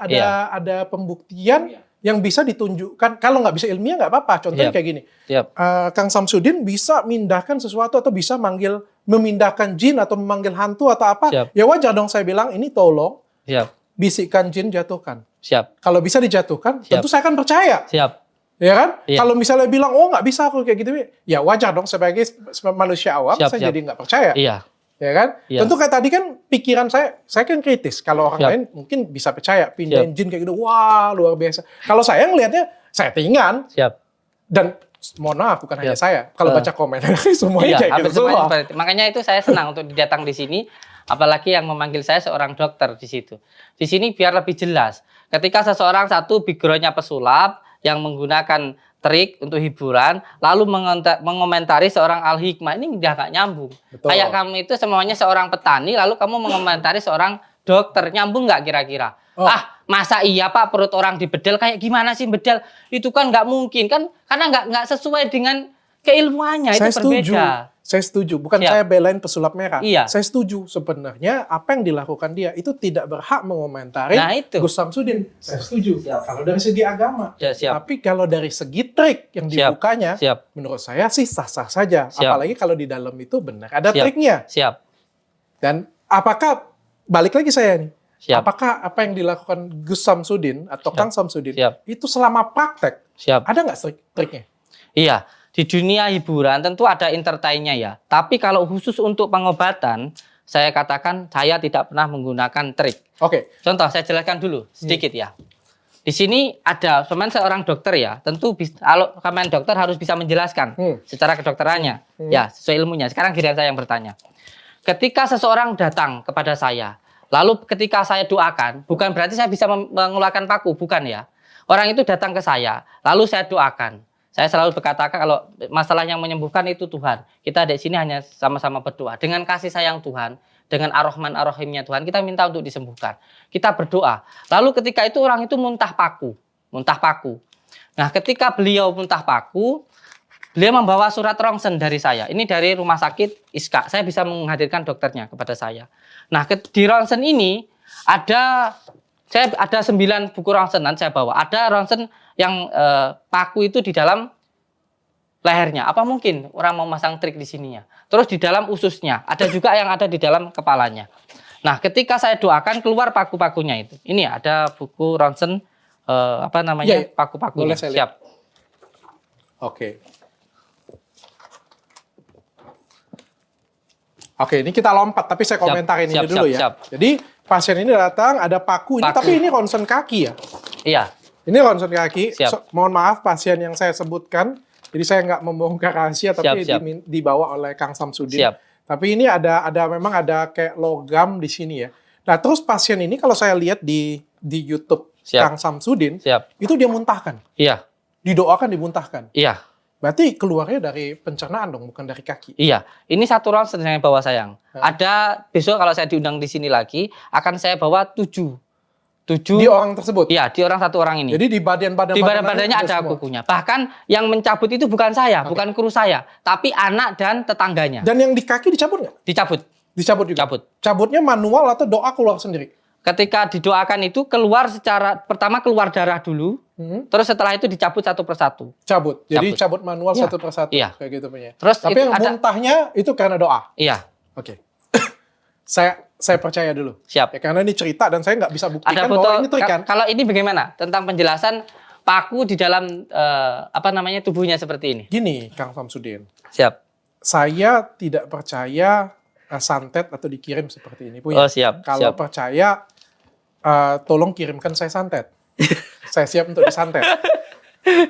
Iya. Ada pembuktian yang bisa ditunjukkan. Kalau nggak bisa ilmiah nggak apa-apa. Contohnya Iya. kayak gini. Siap. Kang Samsudin bisa mindahkan sesuatu atau bisa memindahkan jin atau memanggil hantu atau apa. Siap. Ya wajar dong saya bilang ini tolong Siap. bisikkan jin jatuhkan. Siap. Kalau bisa dijatuhkan, Siap. tentu saya akan percaya. Siap. Ya kan? Iya. Kalau misalnya bilang, oh nggak bisa aku kayak gitu. Ya wajar dong sebagai manusia awam, Siap, saya siap. jadi nggak percaya. Iya. Ya kan? Iya. Tentu kayak tadi kan pikiran saya kan kritis. Kalau orang Siap. lain mungkin bisa percaya pindahin jin kayak gitu, wah luar biasa. Kalau saya ngelihatnya settingan Siap. dan mohon maaf bukan hanya Siap. saya. Kalau baca komen semuanya Iya, kayak hampir gitu semuanya semua. seperti itu. Makanya itu saya senang untuk datang di sini, apalagi yang memanggil saya seorang dokter di situ. Di sini biar lebih jelas. Ketika seseorang satu backgroundnya pesulap yang menggunakan trik untuk hiburan, lalu mengomentari seorang al-hikmah, ini udah gak nyambung. Betul. Kayak kamu itu semuanya seorang petani, lalu kamu mengomentari seorang dokter, nyambung nggak kira-kira? Oh. Ah, masa iya Pak perut orang dibedel, kayak gimana sih bedel? Itu kan nggak mungkin kan, karena nggak sesuai dengan keilmuannya, itu Saya setuju. berbeda. Saya setuju. Bukan Siap. saya belain pesulap merah. Iya. Saya setuju. Sebenarnya apa yang dilakukan dia itu tidak berhak mengomentari Nah, itu. Gus Samsudin. Saya setuju. Kalau dari segi agama. Ya, siap. Tapi kalau dari segi trik yang Siap. dibukanya, Siap. menurut saya sih sah-sah saja. Siap. Apalagi kalau di dalam itu benar ada Siap. triknya. Siap. Dan apakah balik lagi saya nih? Siap. Apakah apa yang dilakukan Gus Samsudin atau Siap. Kang Samsudin Siap. itu selama praktek Siap. ada nggak triknya? Iya. di dunia hiburan tentu ada entertainnya ya. Tapi kalau khusus untuk pengobatan, saya katakan saya tidak pernah menggunakan trik. Oke. Contoh, saya jelaskan dulu sedikit ya. Di sini ada, sebenarnya seorang dokter ya, tentu kalau kalian dokter harus bisa menjelaskan secara kedokterannya, ya sesuai ilmunya. Sekarang giliran saya yang bertanya. Ketika seseorang datang kepada saya, lalu ketika saya doakan, bukan berarti saya bisa mengeluarkan paku, bukan ya. Orang itu datang ke saya, lalu saya doakan. Saya selalu berkata kalau masalah yang menyembuhkan itu Tuhan. Kita di sini hanya sama-sama berdoa. Dengan kasih sayang Tuhan, dengan ar-Rahman ar-Rahimnya Tuhan, kita minta untuk disembuhkan. Kita berdoa. Lalu ketika itu orang itu muntah paku. Nah, ketika beliau muntah paku, beliau membawa surat rongsen dari saya. Ini dari rumah sakit ISKA. Saya bisa menghadirkan dokternya kepada saya. Nah, di rongsen ini ada 9 buku rongsenan saya bawa. Ada rongsen yang paku itu di dalam lehernya. Apa mungkin orang mau masang trik di sininya? Terus di dalam ususnya. Ada juga yang ada di dalam kepalanya. Nah, ketika saya doakan keluar paku-pakunya itu. Ini ada buku ronsen paku-pakunya. Boleh saya Siap. Oke. Oke, ini kita lompat, tapi saya komentarin ini dulu ya. Siap. Jadi pasien ini datang ada paku ini, tapi ini ronsen kaki ya. Iya. Ini ronsen kaki. Siap. Mohon maaf pasien yang saya sebutkan. Jadi saya nggak membongkar rahasia, tapi Siap. dibawa oleh Kang Samsudin. Siap. Tapi ini memang ada kayak logam di sini ya. Nah terus pasien ini kalau saya lihat di YouTube Siap. Kang Samsudin, Siap. itu dia muntahkan. Iya. Didoakan dimuntahkan. Iya. Berarti keluarnya dari pencernaan dong, bukan dari kaki. Iya. Ini satu ronsen yang bawa sayang. Ada besok kalau saya diundang di sini lagi, akan saya bawa 7. Di orang tersebut? Iya, di satu orang ini. Jadi di badannya ada semua. kukunya. Bahkan yang mencabut itu bukan saya, bukan kru saya, tapi anak dan tetangganya. Dan yang di kaki dicabut nggak? Dicabut. Dicabut juga? Cabut. Cabutnya manual atau doa keluar sendiri? Ketika didoakan itu pertama keluar darah dulu, terus setelah itu dicabut satu persatu. Cabut. Jadi cabut manual Iya. satu persatu. Iya. Kayak gitu punya. Terus tapi itu yang muntahnya itu karena doa? Iya. Oke. Saya percaya dulu. Siap. Ya, karena ini cerita dan saya nggak bisa buktikan Ada foto. bahwa ini trik kan. Kalau ini bagaimana? Tentang penjelasan paku di dalam tubuhnya seperti ini. Gini, Kang Samsudin. Siap. Saya tidak percaya santet atau dikirim seperti ini punya. Oh, siap. Kalau Siap. percaya, tolong kirimkan saya santet. Saya siap untuk disantet.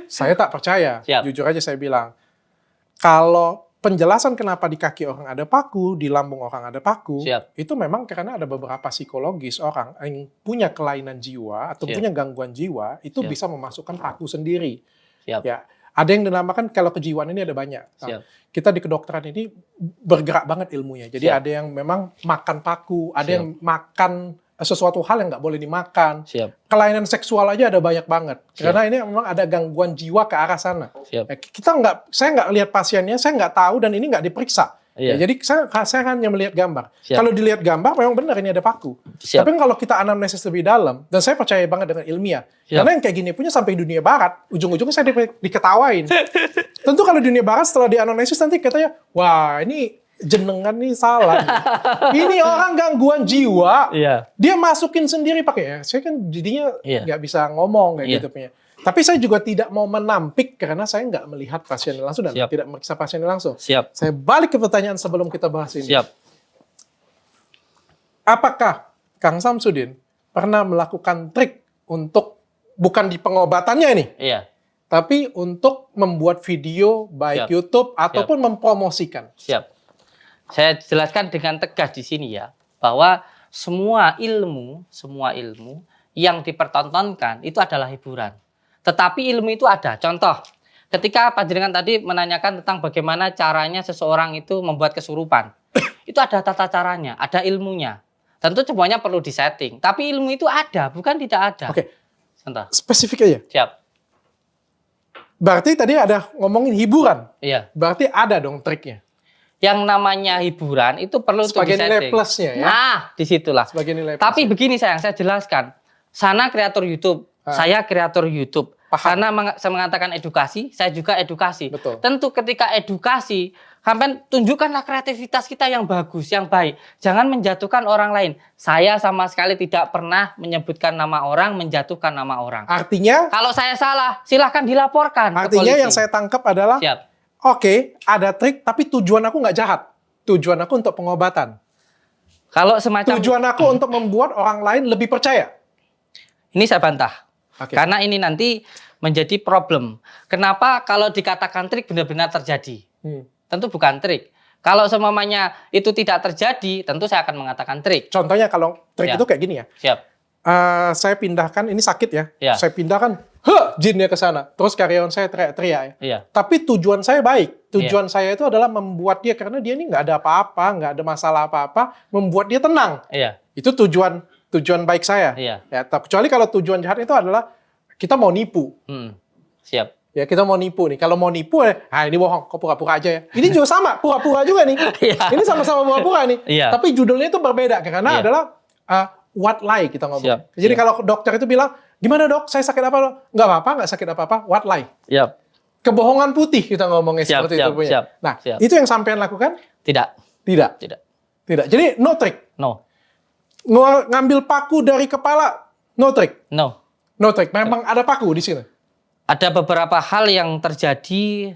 Saya tak percaya. Siap. Jujur aja saya bilang. Kalau penjelasan kenapa di kaki orang ada paku, di lambung orang ada paku, Siap. itu memang karena ada beberapa psikologis orang yang punya kelainan jiwa atau Siap. punya gangguan jiwa, itu Siap. bisa memasukkan paku sendiri. Siap. Ya, ada yang dinamakan kalau kejiwaan ini ada banyak. Nah, Siap. kita di kedokteran ini bergerak banget ilmunya. Jadi Siap. ada yang memang makan paku, ada Siap. yang makan sesuatu hal yang nggak boleh dimakan. Siap. Kelainan seksual aja ada banyak banget. Siap. Karena ini memang ada gangguan jiwa ke arah sana. Siap. Saya nggak lihat pasiennya, saya nggak tahu dan ini nggak diperiksa. Iya. Ya, jadi saya hanya melihat gambar. Siap. Kalau dilihat gambar memang benar ini ada paku. Siap. Tapi kalau kita anamnesis lebih dalam, dan saya percaya banget dengan ilmiah. Siap. Karena yang kayak gini punya sampai dunia barat, ujung-ujungnya saya diketawain. Tentu kalau dunia barat setelah dianamnesis nanti katanya, wah ini jenengan nih salah. Ini orang gangguan jiwa. Iya. Dia masukin sendiri pakai ya. Saya kan jadinya Iya. nggak bisa ngomong kayak Iya. gitu punya. Tapi saya juga tidak mau menampik karena saya nggak melihat pasiennya langsung dan Siap. tidak meriksa pasiennya langsung. Siap. Saya balik ke pertanyaan sebelum kita bahas ini. Siap. Apakah Kang Samsudin pernah melakukan trik untuk bukan di pengobatannya ini, Iya. tapi untuk membuat video baik Siap. YouTube ataupun mempromosikan? Siap. Saya jelaskan dengan tegas di sini ya, bahwa semua ilmu yang dipertontonkan itu adalah hiburan. Tetapi ilmu itu ada. Contoh, ketika panjenengan tadi menanyakan tentang bagaimana caranya seseorang itu membuat kesurupan. Itu ada tata caranya, ada ilmunya. Tentu semuanya perlu disetting. Tapi ilmu itu ada, bukan tidak ada. Oke, Contoh. spesifik aja. Siap. Berarti tadi ada ngomongin hiburan. Iya. Berarti ada dong triknya. Yang namanya hiburan itu perlu untuk Sebagai nilai disetting. plusnya ya. Nah, disitulah. Sebagai nilai plus. Tapi begini sayang, saya jelaskan. Sana kreator YouTube, saya kreator YouTube. Paham. Karena saya mengatakan edukasi, saya juga edukasi. Betul. Tentu ketika edukasi, sampai tunjukkanlah kreativitas kita yang bagus, yang baik. Jangan menjatuhkan orang lain. Saya sama sekali tidak pernah menyebutkan nama orang, menjatuhkan nama orang. Artinya, Kalau saya salah, silahkan dilaporkan ke artinya polisi. yang saya tangkap adalah Siap. oke, ada trik, tapi tujuan aku nggak jahat. Tujuan aku untuk pengobatan. Kalau semacam Tujuan aku untuk membuat orang lain lebih percaya. ini saya bantah. Oke. Karena ini nanti menjadi problem. Kenapa kalau dikatakan trik benar-benar terjadi? Tentu bukan trik. Kalau semuanya itu tidak terjadi, tentu saya akan mengatakan trik. Contohnya kalau trik Ya. itu kayak gini ya. Siap. Saya pindahkan, ini sakit ya. Ya. Saya pindahkan, jinnya ke sana. Terus karyawan saya teriak-teriak ya. Iya. Tapi tujuan saya baik. Tujuan saya itu adalah membuat dia, karena dia ini nggak ada apa-apa, nggak ada masalah apa-apa, membuat dia tenang. Iya. Itu tujuan baik saya. Iya. Ya, kecuali kalau tujuan jahat itu adalah kita mau nipu. Siap. Ya, kita mau nipu nih. Kalau mau nipu, ini bohong, kok pura-pura aja ya. Ini juga sama, pura-pura juga nih. Iya. Ini sama-sama pura-pura nih. Iya. Tapi judulnya itu berbeda, karena Iya. adalah what lie kita ngomong. Siap, Jadi siap. kalau dokter itu bilang, gimana dok, saya sakit apa dok? Nggak apa-apa, nggak sakit apa-apa, what lie. Siap. Kebohongan putih kita ngomongnya Siap, seperti siap, itu punya. siap, Nah, siap. itu yang sampean lakukan? Tidak. Tidak. Tidak. Tidak. Jadi no trick. No. Ngambil paku dari kepala, no trick. No. No trick. Memang ada paku di sini. Ada beberapa hal yang terjadi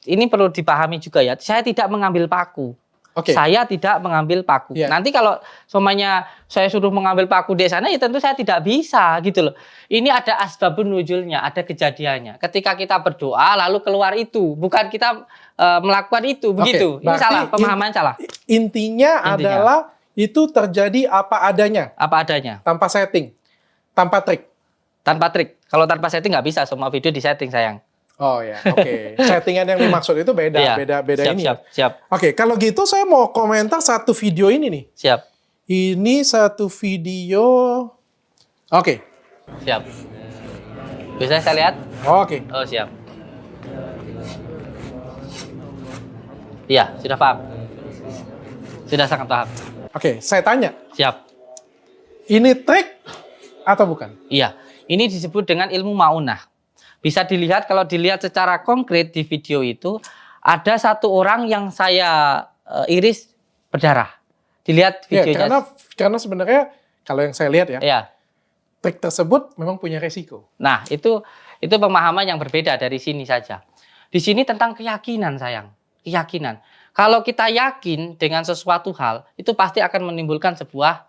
ini perlu dipahami juga ya. Saya tidak mengambil paku. Oke. Saya tidak mengambil paku. Iya. Nanti kalau semuanya saya suruh mengambil paku di sana ya tentu saya tidak bisa gitu loh. Ini ada asbabun nuzulnya, ada kejadiannya. Ketika kita berdoa lalu keluar itu, bukan kita melakukan itu, begitu. Ini berarti salah, pemahaman salah. Intinya adalah itu terjadi apa adanya, Apa adanya, tanpa setting, tanpa trik. tanpa trik. Kalau tanpa setting nggak bisa, semua video di setting sayang. Oh ya, oke. Settingan yang dimaksud itu beda, Iya. beda Siap, ini. siap, siap, Oke, kalau gitu saya mau komentar satu video ini nih. siap, Ini satu video. Oke, siap. Bisa saya lihat? oke. Oh siap. Iya, sudah paham. Sudah sangat paham. Oke, saya tanya, Siap. ini trik atau bukan? Iya, ini disebut dengan ilmu maunah. Bisa dilihat kalau dilihat secara konkret di video itu ada satu orang yang saya iris berdarah. Dilihat Ya, videonya. karena sebenarnya kalau yang saya lihat ya, Ya. trik tersebut memang punya resiko. Nah, itu pemahaman yang berbeda dari sini saja. Di sini tentang keyakinan sayang. Keyakinan. Kalau kita yakin dengan sesuatu hal, itu pasti akan menimbulkan sebuah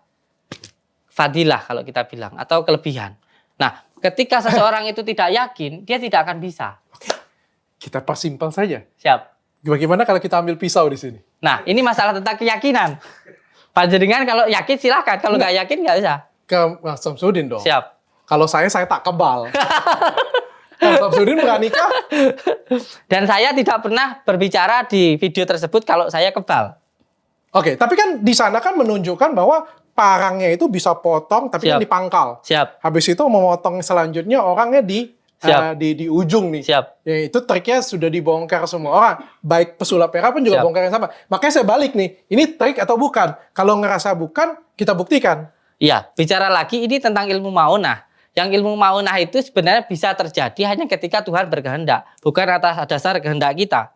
fadilah kalau kita bilang, atau kelebihan. Nah, ketika seseorang itu tidak yakin, dia tidak akan bisa. Oke, kita persimpel saja. Siap. Bagaimana kalau kita ambil pisau di sini? Nah, ini masalah tentang keyakinan. Panjenengan kalau yakin silakan, kalau nggak yakin nggak bisa. Ke Mas Samsudin dong. Siap. Kalau saya tak kebal. Mas Samsudin beranikah? Dan saya tidak pernah berbicara di video tersebut kalau saya kebal. Oke, tapi kan di sana kan menunjukkan bahwa parangnya itu bisa potong, tapi kan Siap. dipangkal. Siap. Habis itu memotong selanjutnya orangnya Siap. di ujung nih. Siap. Ya, itu triknya sudah dibongkar semua orang. Baik pesulap merah pun juga Siap. bongkar yang sama. Makanya saya balik nih, ini trik atau bukan? Kalau ngerasa bukan, kita buktikan. Iya, bicara lagi ini tentang ilmu maunah. Yang ilmu maunah itu sebenarnya bisa terjadi hanya ketika Tuhan berkehendak, bukan atas dasar kehendak kita.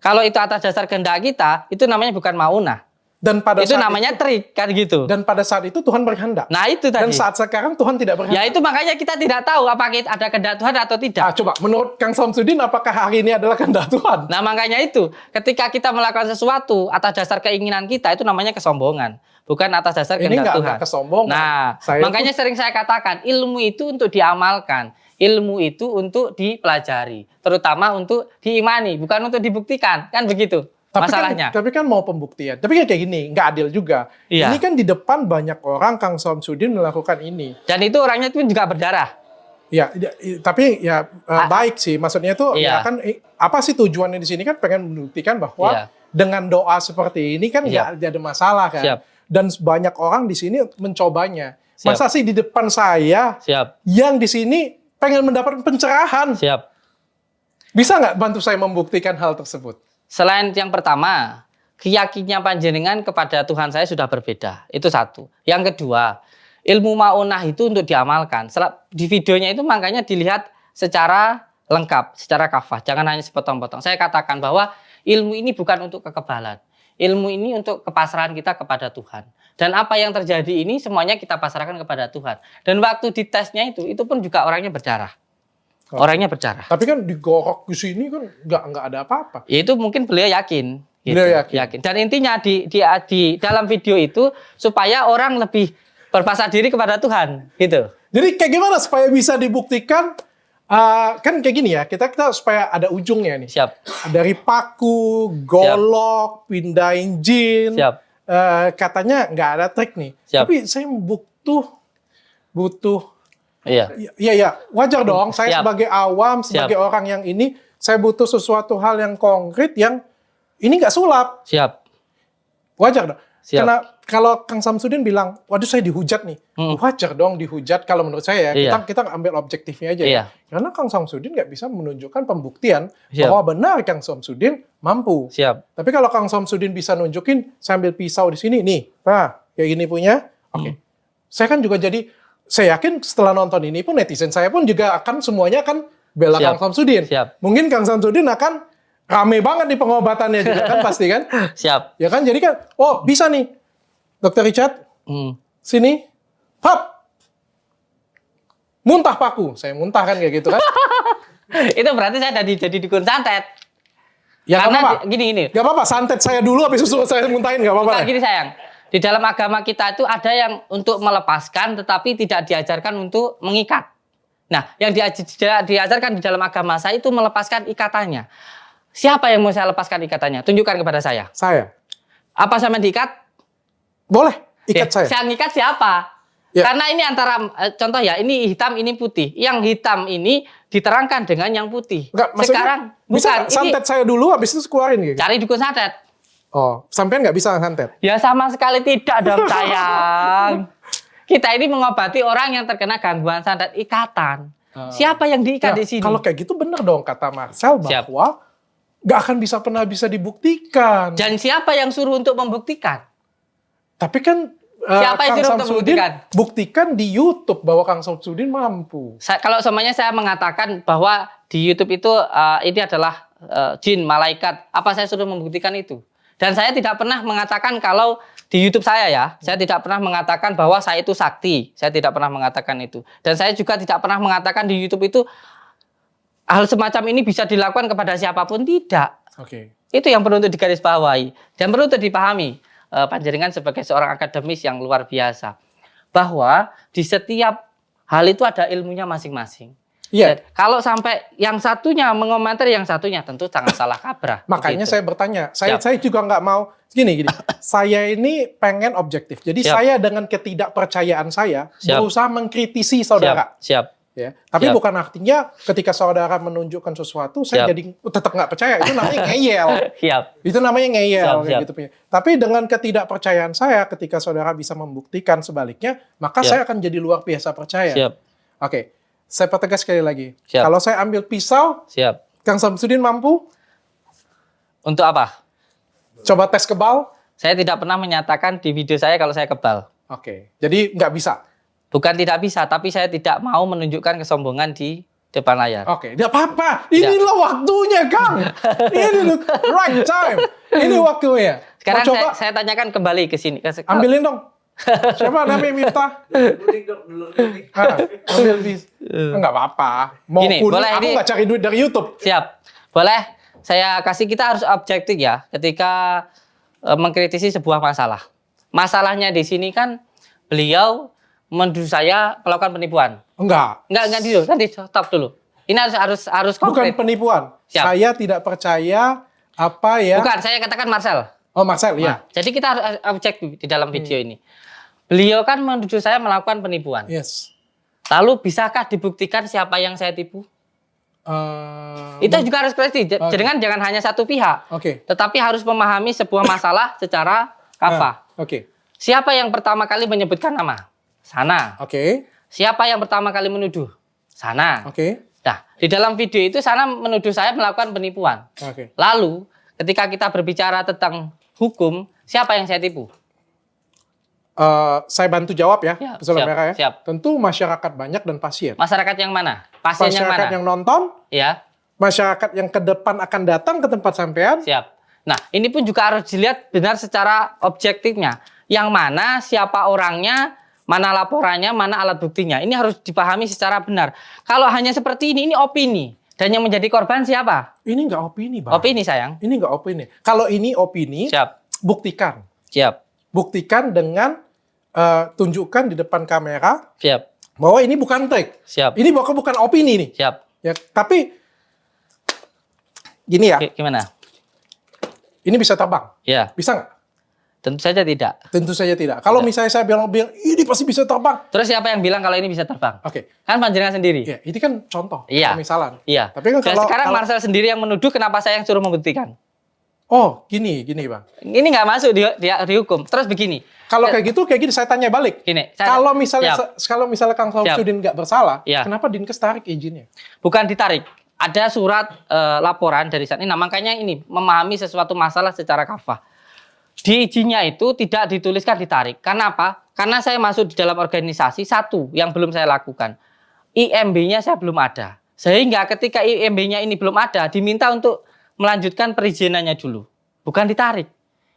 Kalau itu atas dasar kehendak kita, itu namanya bukan maunah. Dan pada Itu saat namanya trik, kan gitu. dan pada saat itu Tuhan berkehendak. Nah, itu Dan tadi. saat sekarang Tuhan tidak berkehendak. Ya itu makanya kita tidak tahu apakah ada kehendak Tuhan atau tidak. Coba menurut Kang Samsudin apakah hari ini adalah kehendak Tuhan? Nah, makanya itu ketika kita melakukan sesuatu atas dasar keinginan kita itu namanya kesombongan, bukan atas dasar Ini kehendak nggak Tuhan. kesombongan. Nah, Saya makanya sering saya katakan ilmu itu untuk diamalkan, ilmu itu untuk dipelajari, terutama untuk diimani, bukan untuk dibuktikan, kan begitu masalahnya. Tapi kan mau pembuktian. Tapi kan kayak gini, nggak adil juga. Iya. Ini kan di depan banyak orang Kang Samsudin melakukan ini. Dan itu orangnya itu juga berdarah. Ya, tapi ya baik sih. Maksudnya itu Iya. ya kan apa sih tujuannya di sini kan pengen membuktikan bahwa Iya. dengan doa seperti ini kan nggak ada masalah kan. Siap. Dan banyak orang di sini mencobanya. Siap. Masa sih di depan saya Siap, yang di sini pengen mendapat pencerahan? siap. Bisa nggak bantu saya membuktikan hal tersebut? Selain yang pertama, keyakinan panjenengan kepada Tuhan saya sudah berbeda. Itu satu. Yang kedua, ilmu maunah itu untuk diamalkan. Di videonya itu makanya dilihat secara lengkap, secara kafah. Jangan hanya sepotong-potong. Saya katakan bahwa ilmu ini bukan untuk kekebalan. Ilmu ini untuk kepasrahan kita kepada Tuhan. Dan apa yang terjadi ini semuanya kita pasrahkan kepada Tuhan. Dan waktu ditesnya itu pun juga orangnya berdarah. Orangnya berdarah. Tapi kan digorok di sini kan nggak ada apa-apa. Ya, itu mungkin beliau yakin. Gitu. Beliau yakin. Dan intinya di dalam video itu supaya orang lebih berpasrah diri kepada Tuhan, gitu. Jadi kayak gimana supaya bisa dibuktikan? Kan kayak gini ya, kita supaya ada ujungnya nih. Siap. Dari paku, golok, pindahin jin. Siap. Katanya nggak ada trik nih. Siap. Tapi saya butuh. Iya. Iya, wajar dong. Saya Siap. sebagai awam, sebagai orang yang ini, saya butuh sesuatu hal yang konkret yang ini nggak sulap. Siap. Wajar dong. Siap. Karena kalau Kang Samsudin bilang, waduh saya dihujat nih. Wajar dong dihujat kalau menurut saya. Iya. Kita ambil objektifnya aja. Iya. Ya. Karena Kang Samsudin nggak bisa menunjukkan pembuktian Siap. bahwa benar Kang Samsudin mampu. Siap. Tapi kalau Kang Samsudin bisa nunjukin, saya ambil pisau di sini, nih, nah, kayak gini punya, oke. Saya kan juga jadi, saya yakin setelah nonton ini pun netizen saya pun juga akan semuanya akan bela Siap. Kang Samsudin. Siap. Mungkin Kang Samsudin akan rame banget di pengobatannya juga kan pasti kan. Siap. Ya kan, jadi kan, oh bisa nih, Dr. Richard, sini, hap, muntah paku, saya muntah kan kayak gitu kan. Itu berarti saya jadi dukun santet. Ya nggak Karena apa-apa. gini. Nggak apa-apa, santet saya dulu habis itu saya muntahin nggak apa-apa. Bukan gini sayang. Di dalam agama kita itu ada yang untuk melepaskan tetapi tidak diajarkan untuk mengikat. Nah, yang diajarkan di dalam agama saya itu melepaskan ikatannya. Siapa yang mau saya lepaskan ikatannya? Tunjukkan kepada saya. Saya. Apa sama diikat? Boleh, ikat saya. Yang ngikat siapa? Ya. Karena ini antara contoh ya, ini hitam, ini putih. Yang hitam ini diterangkan dengan yang putih. Enggak, maksudnya Sekarang bisa bukan nggak santet saya dulu habis itu keluarin gitu. cari dukun santet. Oh, sampean nggak bisa santet. Ya sama sekali tidak dong sayang. Kita ini mengobati orang yang terkena gangguan santet ikatan. Siapa yang diikat di sini? Kalau kayak gitu bener dong kata Marcel Siap. bahwa nggak akan pernah bisa dibuktikan. Dan siapa yang suruh untuk membuktikan? Tapi kan Siapa yang Kang suruh untuk Samsudin membuktikan? buktikan di YouTube bahwa Kang Samsudin mampu. Kalau semuanya saya mengatakan bahwa di YouTube itu ini adalah jin, malaikat. Apa saya suruh membuktikan itu? Dan saya tidak pernah mengatakan kalau di YouTube saya ya, saya tidak pernah mengatakan bahwa saya itu sakti. Saya tidak pernah mengatakan itu. Dan saya juga tidak pernah mengatakan di YouTube itu hal semacam ini bisa dilakukan kepada siapapun. Tidak. Oke. Itu yang perlu untuk digarisbawahi dan perlu untuk dipahami. Panjenengan sebagai seorang akademis yang luar biasa. Bahwa di setiap hal itu ada ilmunya masing-masing. Iya. Kalau sampai yang satunya mengomentari yang satunya tentu sangat salah kaprah. Makanya begitu. saya bertanya, saya Siap. juga nggak mau gini. Saya ini pengen objektif. Jadi Siap. saya dengan ketidakpercayaan saya Siap. berusaha mengkritisi saudara. Siap. Ya. Tapi Siap. bukan artinya ketika saudara menunjukkan sesuatu, saya Siap. jadi tetap nggak percaya. Itu namanya ngeyel. Siap. Itu namanya ngeyel. Siap, Kayak siap. gitu punya. Tapi dengan ketidakpercayaan saya, ketika saudara bisa membuktikan sebaliknya, maka Siap. saya akan jadi luar biasa percaya. Siap. Oke, saya pertegas sekali lagi. Siap. Kalau saya ambil pisau, Siap. Kang Samsudin mampu? Untuk apa? Coba tes kebal? Saya tidak pernah menyatakan di video saya kalau saya kebal. Oke, jadi nggak bisa. Bukan tidak bisa, tapi saya tidak mau menunjukkan kesombongan di depan layar. Oke, tidak apa-apa. Inilah waktunya, Kang. Ini the right time. Ini waktunya. Sekarang Mau coba? saya tanyakan kembali ke sini. Ambilin dong. Siapa namanya Miftah? Ambil bis. Enggak apa-apa. Mau Gini, kuning, boleh aku ini- nggak cari duit dari YouTube. Siap. Boleh saya kasih, kita harus objektif ya ketika mengkritisi sebuah masalah. Masalahnya di sini kan beliau menuduh saya melakukan penipuan. Enggak. Enggak dulu, nanti stop dulu. Ini harus Bukan konkret. penipuan. Siap. Saya tidak percaya apa ya. Bukan, saya katakan Marcel. Oh, Marcel, ya. Nah, jadi kita harus objektif di dalam video ini. Beliau kan menuduh saya melakukan penipuan. Yes. Lalu bisakah dibuktikan siapa yang saya tipu? Itu juga harus kritis. Jangan hanya satu pihak. Oke. Tetapi harus memahami sebuah masalah secara kafah. Oke. Siapa yang pertama kali menyebutkan nama? Sana. Oke. Siapa yang pertama kali menuduh? Sana. Oke. Nah, di dalam video itu Sana menuduh saya melakukan penipuan. Oke. Lalu, ketika kita berbicara tentang hukum, siapa yang saya tipu? Saya bantu jawab ya, Ya, Pesulap siap, Merah ya. siap. Tentu masyarakat banyak dan pasien. Masyarakat yang mana? Pasien yang Masyarakat mana? yang nonton, Ya, masyarakat yang ke depan akan datang ke tempat sampean. siap. Nah, ini pun juga harus dilihat benar secara objektifnya. Yang mana siapa orangnya, mana laporannya, mana alat buktinya. Ini harus dipahami secara benar. Kalau hanya seperti ini opini. Dan yang menjadi korban siapa? Ini nggak opini, Bang. Opini, sayang. Ini nggak opini. Kalau ini opini, Siap. buktikan. Siap. Buktikan dengan tunjukkan di depan kamera Siap. bahwa ini bukan trik. Siap. Ini bukan opini nih. Siap. Ya, tapi gini ya, Gimana? ini bisa terbang. Ya, Bisa nggak? tentu saja tidak. Tentu saja tidak. Kalau misalnya saya bilang ini pasti bisa terbang. Terus siapa yang bilang kalau ini bisa terbang? Oke. Kan panjenengan sendiri. Ya, ini kan contoh. Iya. Misalan. Iya. Tapi kan Dan kalau sekarang Marcel sendiri yang menuduh, kenapa saya yang suruh membuktikan? oh, gini Bang. Ini nggak masuk di hukum. Terus begini. Kalau kayak gini saya tanya balik. Gini, Kalau misalnya Siap. Kang Samsudin nggak bersalah, Iya. kenapa Dinkes tarik izinnya? Bukan ditarik. Ada surat laporan dari sana. Nah, makanya ini memahami sesuatu masalah secara kafah. Di izinnya itu tidak dituliskan ditarik. Karena apa? Karena saya masuk di dalam organisasi, satu yang belum saya lakukan. IMB-nya saya belum ada. Sehingga ketika IMB-nya ini belum ada, diminta untuk melanjutkan perizinannya dulu. Bukan ditarik.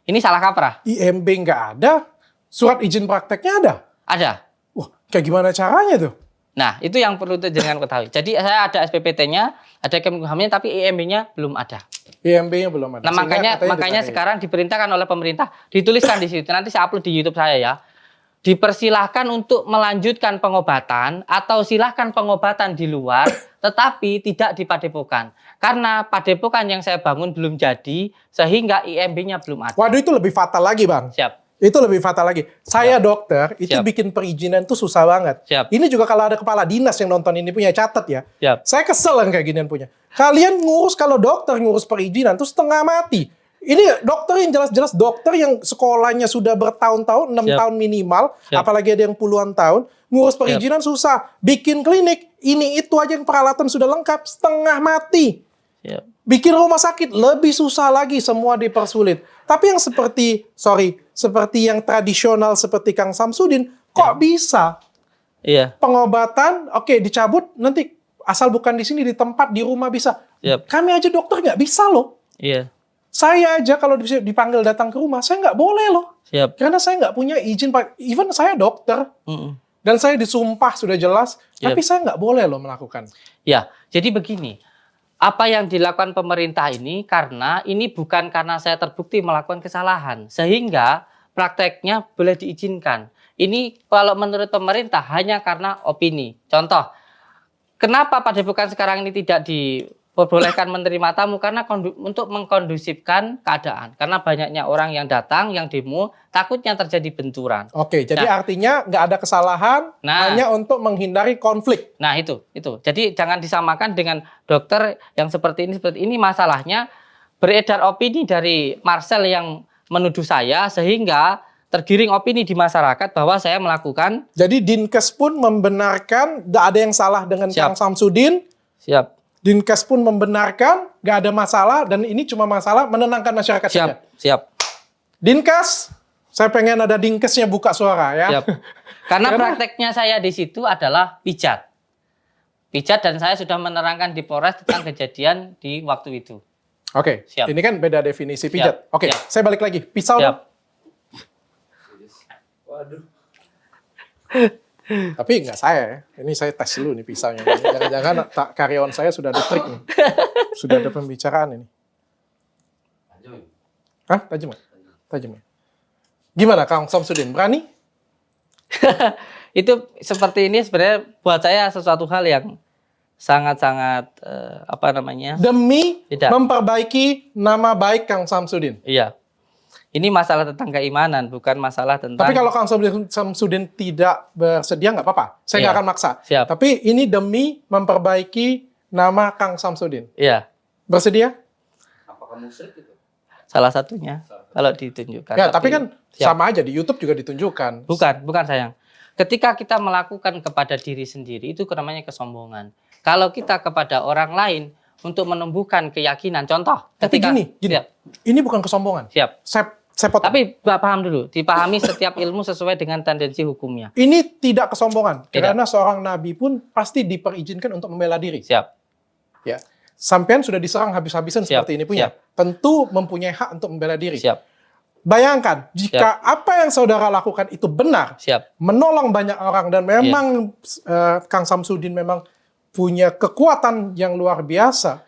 Ini salah kaprah. IMB nggak ada, surat izin prakteknya ada. Ada. Wah, kayak gimana caranya tuh? Nah, itu yang perlu jangan ketahui. Jadi saya ada SPPT-nya, ada Kemenkumhamnya, tapi IMB-nya belum ada. IMB-nya belum ada. Nah, Sehingga katanya makanya ditarik. sekarang diperintahkan oleh pemerintah, dituliskan di situ. Nanti saya upload di YouTube saya ya. Dipersilahkan untuk melanjutkan pengobatan atau silahkan pengobatan di luar, tetapi tidak di padepokan. Karena padepokan yang saya bangun belum jadi, sehingga IMB-nya belum ada. Waduh, itu lebih fatal lagi, Bang. Siap. Itu lebih fatal lagi. Saya dokter, itu Siap. bikin perizinan tuh susah banget. Siap. Ini juga kalau ada kepala dinas yang nonton ini punya catat ya. Siap. Saya kesel kan kayak ginian punya. Kalian ngurus, kalau dokter ngurus perizinan tuh setengah mati. Ini dokter yang jelas-jelas dokter yang sekolahnya sudah bertahun-tahun, 6 Siap. tahun minimal, Siap. apalagi ada yang puluhan tahun, ngurus perizinan susah. Bikin klinik, ini itu aja yang peralatan sudah lengkap, setengah mati. Siap. Bikin rumah sakit lebih susah lagi, semua dipersulit. Tapi yang seperti yang tradisional seperti Kang Samsudin, kok bisa? Iya. Pengobatan, oke, dicabut, nanti asal bukan di sini, di tempat, di rumah bisa. Siap. Kami aja dokter nggak bisa loh. Iya. Saya aja kalau dipanggil datang ke rumah, saya nggak boleh loh. Siap. Karena saya nggak punya izin, even saya dokter. Mm-mm. Dan saya disumpah sudah jelas, Yap. tapi saya nggak boleh loh melakukan. Ya, jadi begini. Apa yang dilakukan pemerintah ini karena ini bukan karena saya terbukti melakukan kesalahan. Sehingga prakteknya boleh diizinkan. Ini kalau menurut pemerintah hanya karena opini. Contoh, kenapa padepokan sekarang ini tidak diperbolehkan menerima tamu? Karena untuk mengkondusifkan keadaan. Karena banyaknya orang yang datang, yang demo, takutnya terjadi benturan. Oke, jadi Nah. artinya nggak ada kesalahan, Nah. hanya untuk menghindari konflik. Nah itu. Jadi jangan disamakan dengan dokter yang seperti ini masalahnya beredar opini dari Marcel yang menuduh saya sehingga tergiring opini di masyarakat bahwa saya melakukan. Jadi Dinkes pun membenarkan nggak ada yang salah dengan Siap. Kang Samsudin. Siap. Dinkes pun membenarkan nggak ada masalah dan ini cuma masalah menenangkan masyarakat saja. Siap. Dinkes, saya pengen ada Dinkesnya buka suara ya. Siap. Karena prakteknya saya di situ adalah pijat. Pijat dan saya sudah menerangkan di Polres tentang kejadian di waktu itu. Oke, Siap. ini kan beda definisi pijat. Siap. Oke, Siap. saya balik lagi. Pisau dong. Siap. Tapi nggak saya ya. Ini saya tes dulu nih pisaunya. Jangan-jangan karyawan saya sudah ada trik nih. Sudah ada pembicaraan ini. Hah? Tajam nggak? Tajam ya? Gimana Kang Samsudin? Berani? Itu seperti ini sebenarnya buat saya sesuatu hal yang sangat-sangat Demi Tidak. memperbaiki nama baik Kang Samsudin. Iya. Ini masalah tentang keimanan, bukan masalah tentang. Tapi kalau Kang Samsudin tidak bersedia nggak apa-apa. Saya nggak Iya. akan maksa. Siap. Tapi ini demi memperbaiki nama Kang Samsudin. Iya, Bersedia? salah satunya kalau ditunjukkan. Ya, tapi kan Siap. sama aja di YouTube juga ditunjukkan. Bukan sayang. Ketika kita melakukan kepada diri sendiri itu namanya kesombongan. Kalau kita kepada orang lain untuk menumbuhkan keyakinan, contoh. Tapi gini. Siap. Ini bukan kesombongan. Siap. Saya potong. Tapi paham dulu, dipahami setiap ilmu sesuai dengan tendensi hukumnya. Ini tidak kesombongan. Tidak. Karena seorang nabi pun pasti diperizinkan untuk membela diri. Siap. Ya. Sampean sudah diserang habis-habisan Siap, seperti ini punya. siap. Tentu mempunyai hak untuk membela diri. Siap. bayangkan jika apa yang saudara lakukan itu benar, Siap. menolong banyak orang dan memang Kang Samsudin memang punya kekuatan yang luar biasa.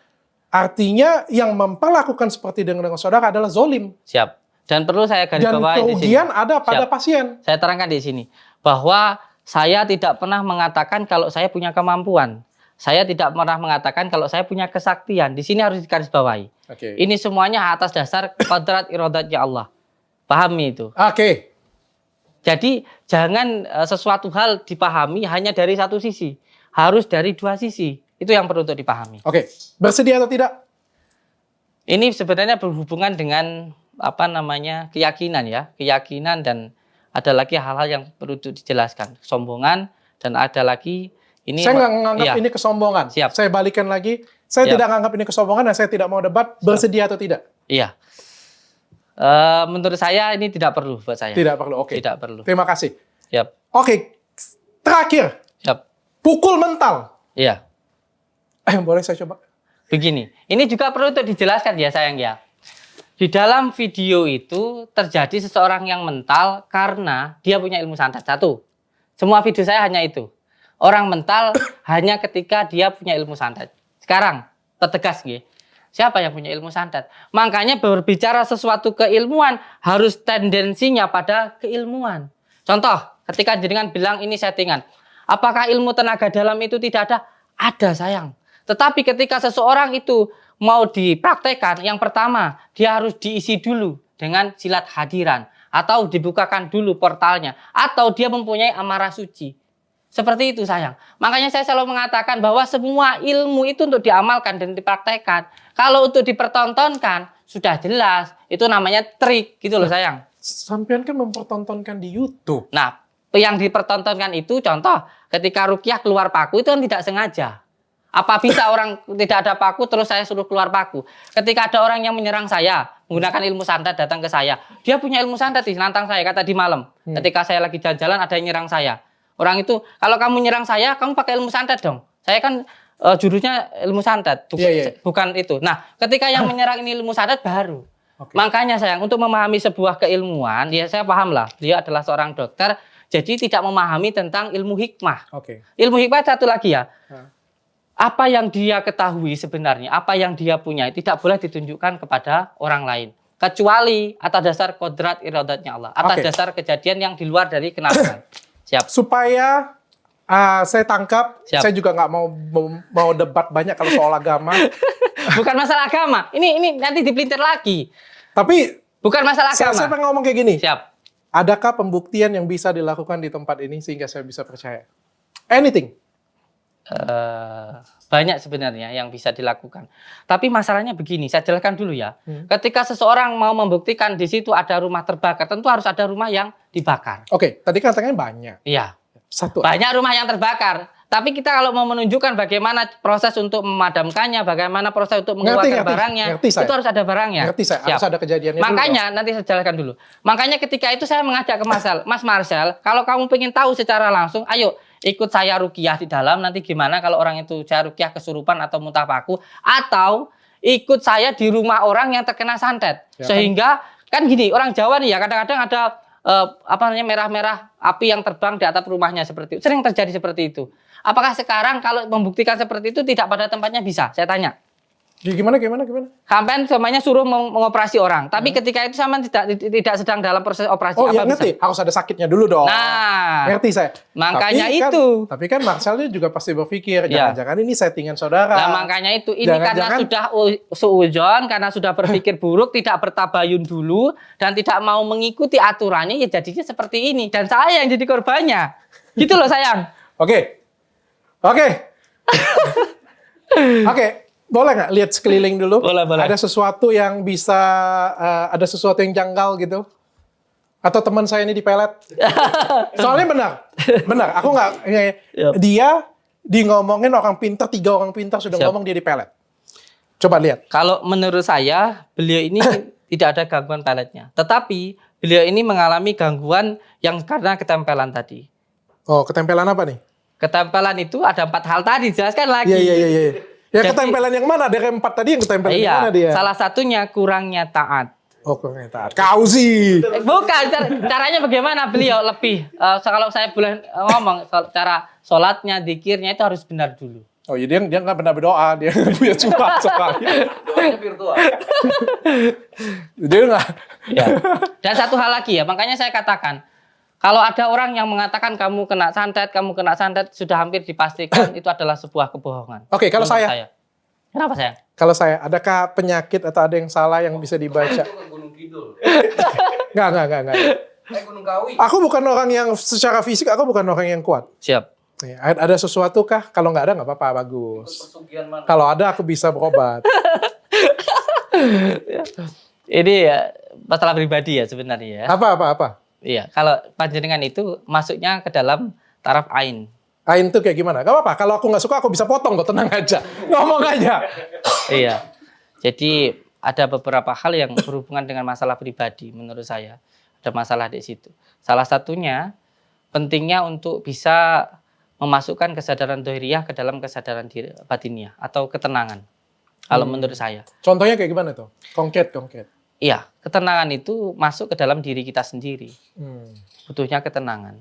Artinya yang memperlakukan seperti dengan saudara adalah zolim. Siap. Dan perlu saya garis Dan bawahi di sini. kerugian ada pada Siap. pasien. Saya terangkan di sini bahwa saya tidak pernah mengatakan kalau saya punya kemampuan. Saya tidak pernah mengatakan kalau saya punya kesaktian. Di sini harus digarisbawahi. Oke. Ini semuanya atas dasar qadrat iradatnya Allah. Pahami itu. Oke. Jadi jangan sesuatu hal dipahami hanya dari satu sisi. Harus dari dua sisi. Itu yang perlu untuk dipahami. Oke. Bersedia atau tidak? Ini sebenarnya berhubungan dengan keyakinan ya. Keyakinan dan ada lagi hal-hal yang perlu dijelaskan. Kesombongan dan ada lagi ini. Saya nggak menganggap iya. ini kesombongan. Siap. Saya balikan lagi. Saya Siap. tidak menganggap ini kesombongan dan saya tidak mau debat. Bersedia atau tidak? Iya. Menurut saya ini tidak perlu buat saya. Tidak perlu. Oke. Tidak perlu. Terima kasih. Siap. Oke. Terakhir. Siap. Pukul mental. Iya. Boleh saya coba? Begini, ini juga perlu untuk dijelaskan ya sayang ya. Di dalam video itu terjadi seseorang yang mental karena dia punya ilmu santet. Satu, semua video saya hanya itu. Orang mental hanya ketika dia punya ilmu santet. Sekarang, tegas gitu. Siapa yang punya ilmu santet? Makanya berbicara sesuatu keilmuan harus tendensinya pada keilmuan. Contoh, ketika jenengan bilang ini settingan. Apakah ilmu tenaga dalam itu tidak ada? Ada sayang. Tetapi ketika seseorang itu mau dipraktekkan, yang pertama dia harus diisi dulu dengan silat hadiran atau dibukakan dulu portalnya atau dia mempunyai amarah suci. Seperti itu sayang. Makanya saya selalu mengatakan bahwa semua ilmu itu untuk diamalkan dan dipraktekkan. Kalau untuk dipertontonkan sudah jelas itu namanya trik gitu loh sayang. Sampean kan mempertontonkan di YouTube. Nah, yang dipertontonkan itu contoh ketika rukyah keluar paku itu kan tidak sengaja. Apa bisa orang tidak ada paku terus saya suruh keluar paku? Ketika ada orang yang menyerang saya menggunakan ilmu santet datang ke saya, dia punya ilmu santet di nantang saya kata di malam. Ketika saya lagi jalan-jalan ada yang nyerang saya. Orang itu kalau kamu nyerang saya, kamu pakai ilmu santet dong. Saya kan jurusnya ilmu santet, bukan itu. Nah, ketika yang menyerang ini ilmu santet baru. Makanya sayang untuk memahami sebuah keilmuan, ya saya paham lah. Dia adalah seorang dokter, jadi tidak memahami tentang ilmu hikmah. Ilmu hikmah satu lagi ya. Apa yang dia ketahui sebenarnya, apa yang dia punya tidak boleh ditunjukkan kepada orang lain. Kecuali atas dasar kodrat iradatnya Allah. Atas dasar kejadian yang di luar dari kenakalan. Siap. Supaya saya tangkap, Siap. saya juga nggak mau debat banyak kalau soal agama. Bukan masalah agama. Ini nanti dipelintir lagi. Tapi bukan masalah agama. saya pengen ngomong kayak gini. Siap. Adakah pembuktian yang bisa dilakukan di tempat ini sehingga saya bisa percaya? Anything. Banyak sebenarnya yang bisa dilakukan. Tapi masalahnya begini, saya jelaskan dulu ya. Ketika seseorang mau membuktikan di situ ada rumah terbakar, tentu harus ada rumah yang dibakar. Tadi katanya banyak. Iya. Satu. Banyak rumah yang terbakar. Tapi kita kalau mau menunjukkan bagaimana proses untuk memadamkannya, bagaimana proses untuk mengeluarkan barangnya, itu harus ada barangnya. Ngerti saya, harus ada kejadiannya Makanya dulu. nanti saya jelaskan dulu. Makanya ketika itu saya mengajak ke Mas Marcel, kalau kamu pengen tahu secara langsung, ayo ikut saya ruqyah di dalam, nanti gimana kalau orang itu saya ruqyah kesurupan atau muntah paku, atau ikut saya di rumah orang yang terkena santet. Ya, Sehingga kan gini, orang Jawa nih ya kadang-kadang ada merah-merah api yang terbang di atap rumahnya seperti itu. Sering terjadi seperti itu. Apakah sekarang kalau membuktikan seperti itu tidak pada tempatnya bisa? Saya tanya. Gimana? Sampai semuanya suruh mengoperasi orang, tapi ketika itu sampean tidak sedang dalam proses operasi. Oh iya ngerti, harus ada sakitnya dulu dong. Nah, ngerti saya. Makanya tapi itu. Tapi kan Marcelnya juga pasti berpikir, jangan-jangan ini settingan saudara. Nah makanya itu, ini karena sudah suudzon, karena sudah berpikir buruk, tidak bertabayun dulu, dan tidak mau mengikuti aturannya, ya jadinya seperti ini. Dan saya yang jadi korbannya. Gitu loh sayang. Oke. Boleh nggak lihat sekeliling dulu? Boleh. Ada sesuatu yang bisa, ada sesuatu yang janggal gitu? Atau teman saya ini dipelet? Soalnya benar. Aku nggak, dia ngomongin orang pintar, 3 orang pintar sudah ngomong dia dipelet. Coba lihat. Kalau menurut saya, beliau ini tidak ada gangguan peletnya. Tetapi beliau ini mengalami gangguan yang karena ketempelan tadi. Oh, ketempelan apa nih? Ketempelan itu ada 4 hal tadi, jelaskan lagi. Iya. Ya jadi, ketempelan yang mana? Dari 4 tadi yang ketempelan yang mana dia? Salah satunya kurangnya taat. Oh, kurang taat. Kau sih. Bukan, caranya bagaimana beliau lebih. Kalau saya boleh ngomong, cara sholatnya, dzikirnya itu harus benar dulu. Oh, jadi dia nggak pernah berdoa, dia punya curhat soalnya. Doanya virtual. Dia nggak. Ya. Dan satu hal lagi ya, makanya saya katakan, kalau ada orang yang mengatakan kamu kena santet, sudah hampir dipastikan itu adalah sebuah kebohongan. Oke, kalau Menurut saya. Kenapa saya? Kalau saya, adakah penyakit atau ada yang salah yang bisa dibaca? Itu ke Gunung Kidul. Nggak. Gunung Kawi. Aku bukan orang yang secara fisik, aku bukan orang yang kuat. Siap. Ya, ada sesuatu kah? Kalau nggak ada nggak apa-apa, bagus. Pesugihan mana? Kalau ada aku bisa berobat. Ini ya masalah pribadi ya sebenarnya ya. Apa? Iya, kalau panjenengan itu masuknya ke dalam taraf ain. Ain tuh kayak gimana? Gak apa-apa. Kalau aku nggak suka, aku bisa potong kok. Tenang aja. Ngomong aja. Iya. Jadi ada beberapa hal yang berhubungan dengan masalah pribadi menurut saya. Ada masalah di situ. Salah satunya pentingnya untuk bisa memasukkan kesadaran dohiriyah ke dalam kesadaran batiniah atau ketenangan. Kalau menurut saya. Contohnya kayak gimana tuh? Konkret. Iya, ketenangan itu masuk ke dalam diri kita sendiri. Hmm. Butuhnya ketenangan.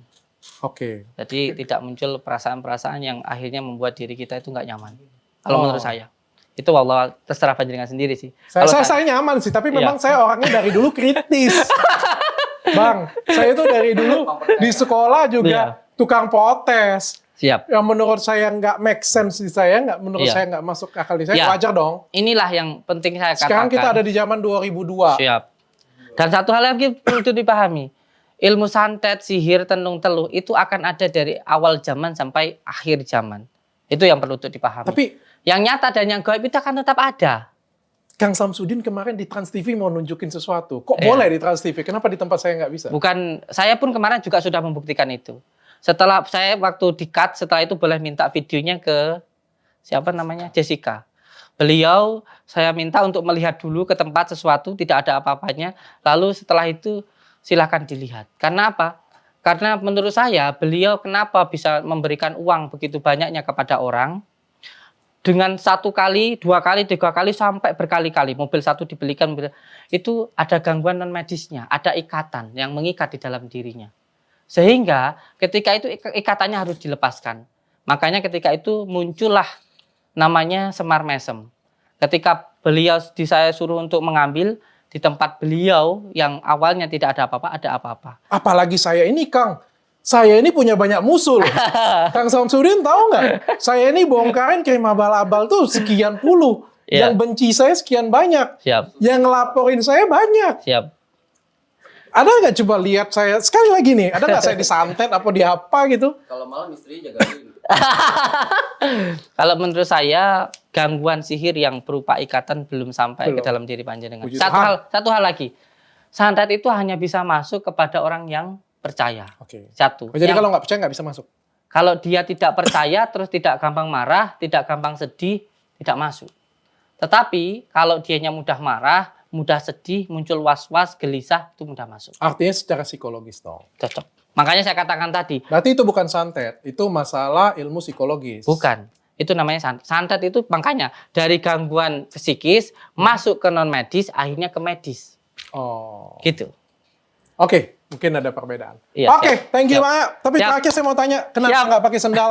Oke. Jadi tidak muncul perasaan-perasaan yang akhirnya membuat diri kita itu nggak nyaman. Kalau Oh. menurut saya. Itu wallah terserah panjenengan sendiri sih. Saya nyaman sih, tapi memang saya orangnya dari dulu kritis. Bang, saya itu dari dulu di sekolah juga Iya. tukang protes. Siap. Yang menurut saya nggak make sense di saya, menurut Iya. saya nggak masuk akal di saya, Iya. wajar dong. Inilah yang penting saya katakan. Sekarang kita ada di zaman 2002. Siap. Dan satu hal lagi perlu dipahami. Ilmu santet, sihir, tenung teluh itu akan ada dari awal zaman sampai akhir zaman. Itu yang perlu untuk dipahami. Tapi yang nyata dan yang gaib itu akan tetap ada. Kang Samsudin kemarin di Trans TV mau nunjukin sesuatu. Kok Iya. boleh di Trans TV? Kenapa di tempat saya nggak bisa? Bukan, saya pun kemarin juga sudah membuktikan itu. Setelah saya waktu di-cut, setelah itu boleh minta videonya ke siapa namanya? Jessica. Beliau saya minta untuk melihat dulu ke tempat sesuatu, tidak ada apa-apanya. Lalu setelah itu silahkan dilihat. Karena apa? Karena menurut saya beliau kenapa bisa memberikan uang begitu banyaknya kepada orang dengan 1 kali, 2 kali, 3 kali sampai berkali-kali. Mobil satu dibelikan, itu ada gangguan non medisnya, ada ikatan yang mengikat di dalam dirinya. Sehingga ketika itu ikatannya harus dilepaskan. Makanya ketika itu muncullah namanya Semar Mesem. Ketika beliau saya suruh untuk mengambil di tempat beliau yang awalnya tidak ada apa-apa, ada apa-apa. Apalagi saya ini, Kang. Saya ini punya banyak musuh loh. Kang Samsudin tahu nggak? Saya ini bongkarin kirim abal-abal tuh sekian puluh. Iya. Yang benci saya sekian banyak. Siap, Yang ngelaporin saya banyak. siap. Ada nggak coba lihat saya sekali lagi nih? Ada nggak saya disantet apa di apa gitu? Kalau malam istrinya jagain. Kalau menurut saya gangguan sihir yang berupa ikatan belum sampai Belum. ke dalam diri panjenengan. Puji Satu hal lagi. Santet itu hanya bisa masuk kepada orang yang percaya. Oke. Satu. Oh, jadi Yang- kalau nggak percaya nggak bisa masuk. Kalau dia tidak percaya, terus tidak gampang marah, tidak gampang sedih, tidak masuk. Tetapi kalau dianya mudah marah, mudah sedih, muncul was-was, gelisah, itu mudah masuk. Artinya secara psikologis dong. Cocok. Makanya saya katakan tadi, Berarti itu bukan santet, itu masalah ilmu psikologis. bukan. Itu namanya santet. Santet itu makanya dari gangguan psikis masuk ke non medis, akhirnya ke medis. Oh. Gitu. Oke, mungkin ada perbedaan. Iya, Oke, siap. thank you, Siap. Mak. Tapi Siap. terakhir saya mau tanya, kenapa Siap. nggak pakai sendal?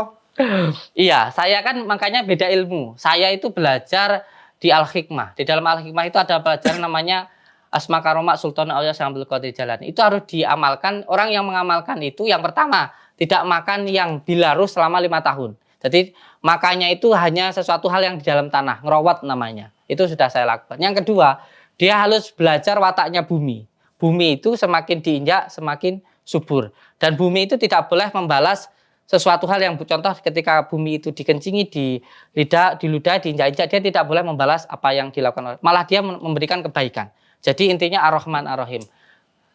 Iya, saya kan makanya beda ilmu. Saya itu belajar di Al-Hikmah. Di dalam Al-Hikmah itu ada pelajaran namanya Asma Karomak Sultan Aulia Syamsul Qadir Jalan. Itu harus diamalkan. Orang yang mengamalkan itu yang pertama, tidak makan yang bilarus selama 5 tahun. Jadi makannya itu hanya sesuatu hal yang di dalam tanah, ngerawat namanya. Itu sudah saya lakukan. Yang kedua, dia harus belajar wataknya bumi. Bumi itu semakin diinjak, semakin subur. Dan bumi itu tidak boleh membalas sesuatu hal yang contoh ketika bumi itu dikencingi, di lidah, di ludah, diinjak-injak, dia tidak boleh membalas apa yang dilakukan. Malah dia memberikan kebaikan. Jadi intinya Ar-Rahman Ar-Rahim.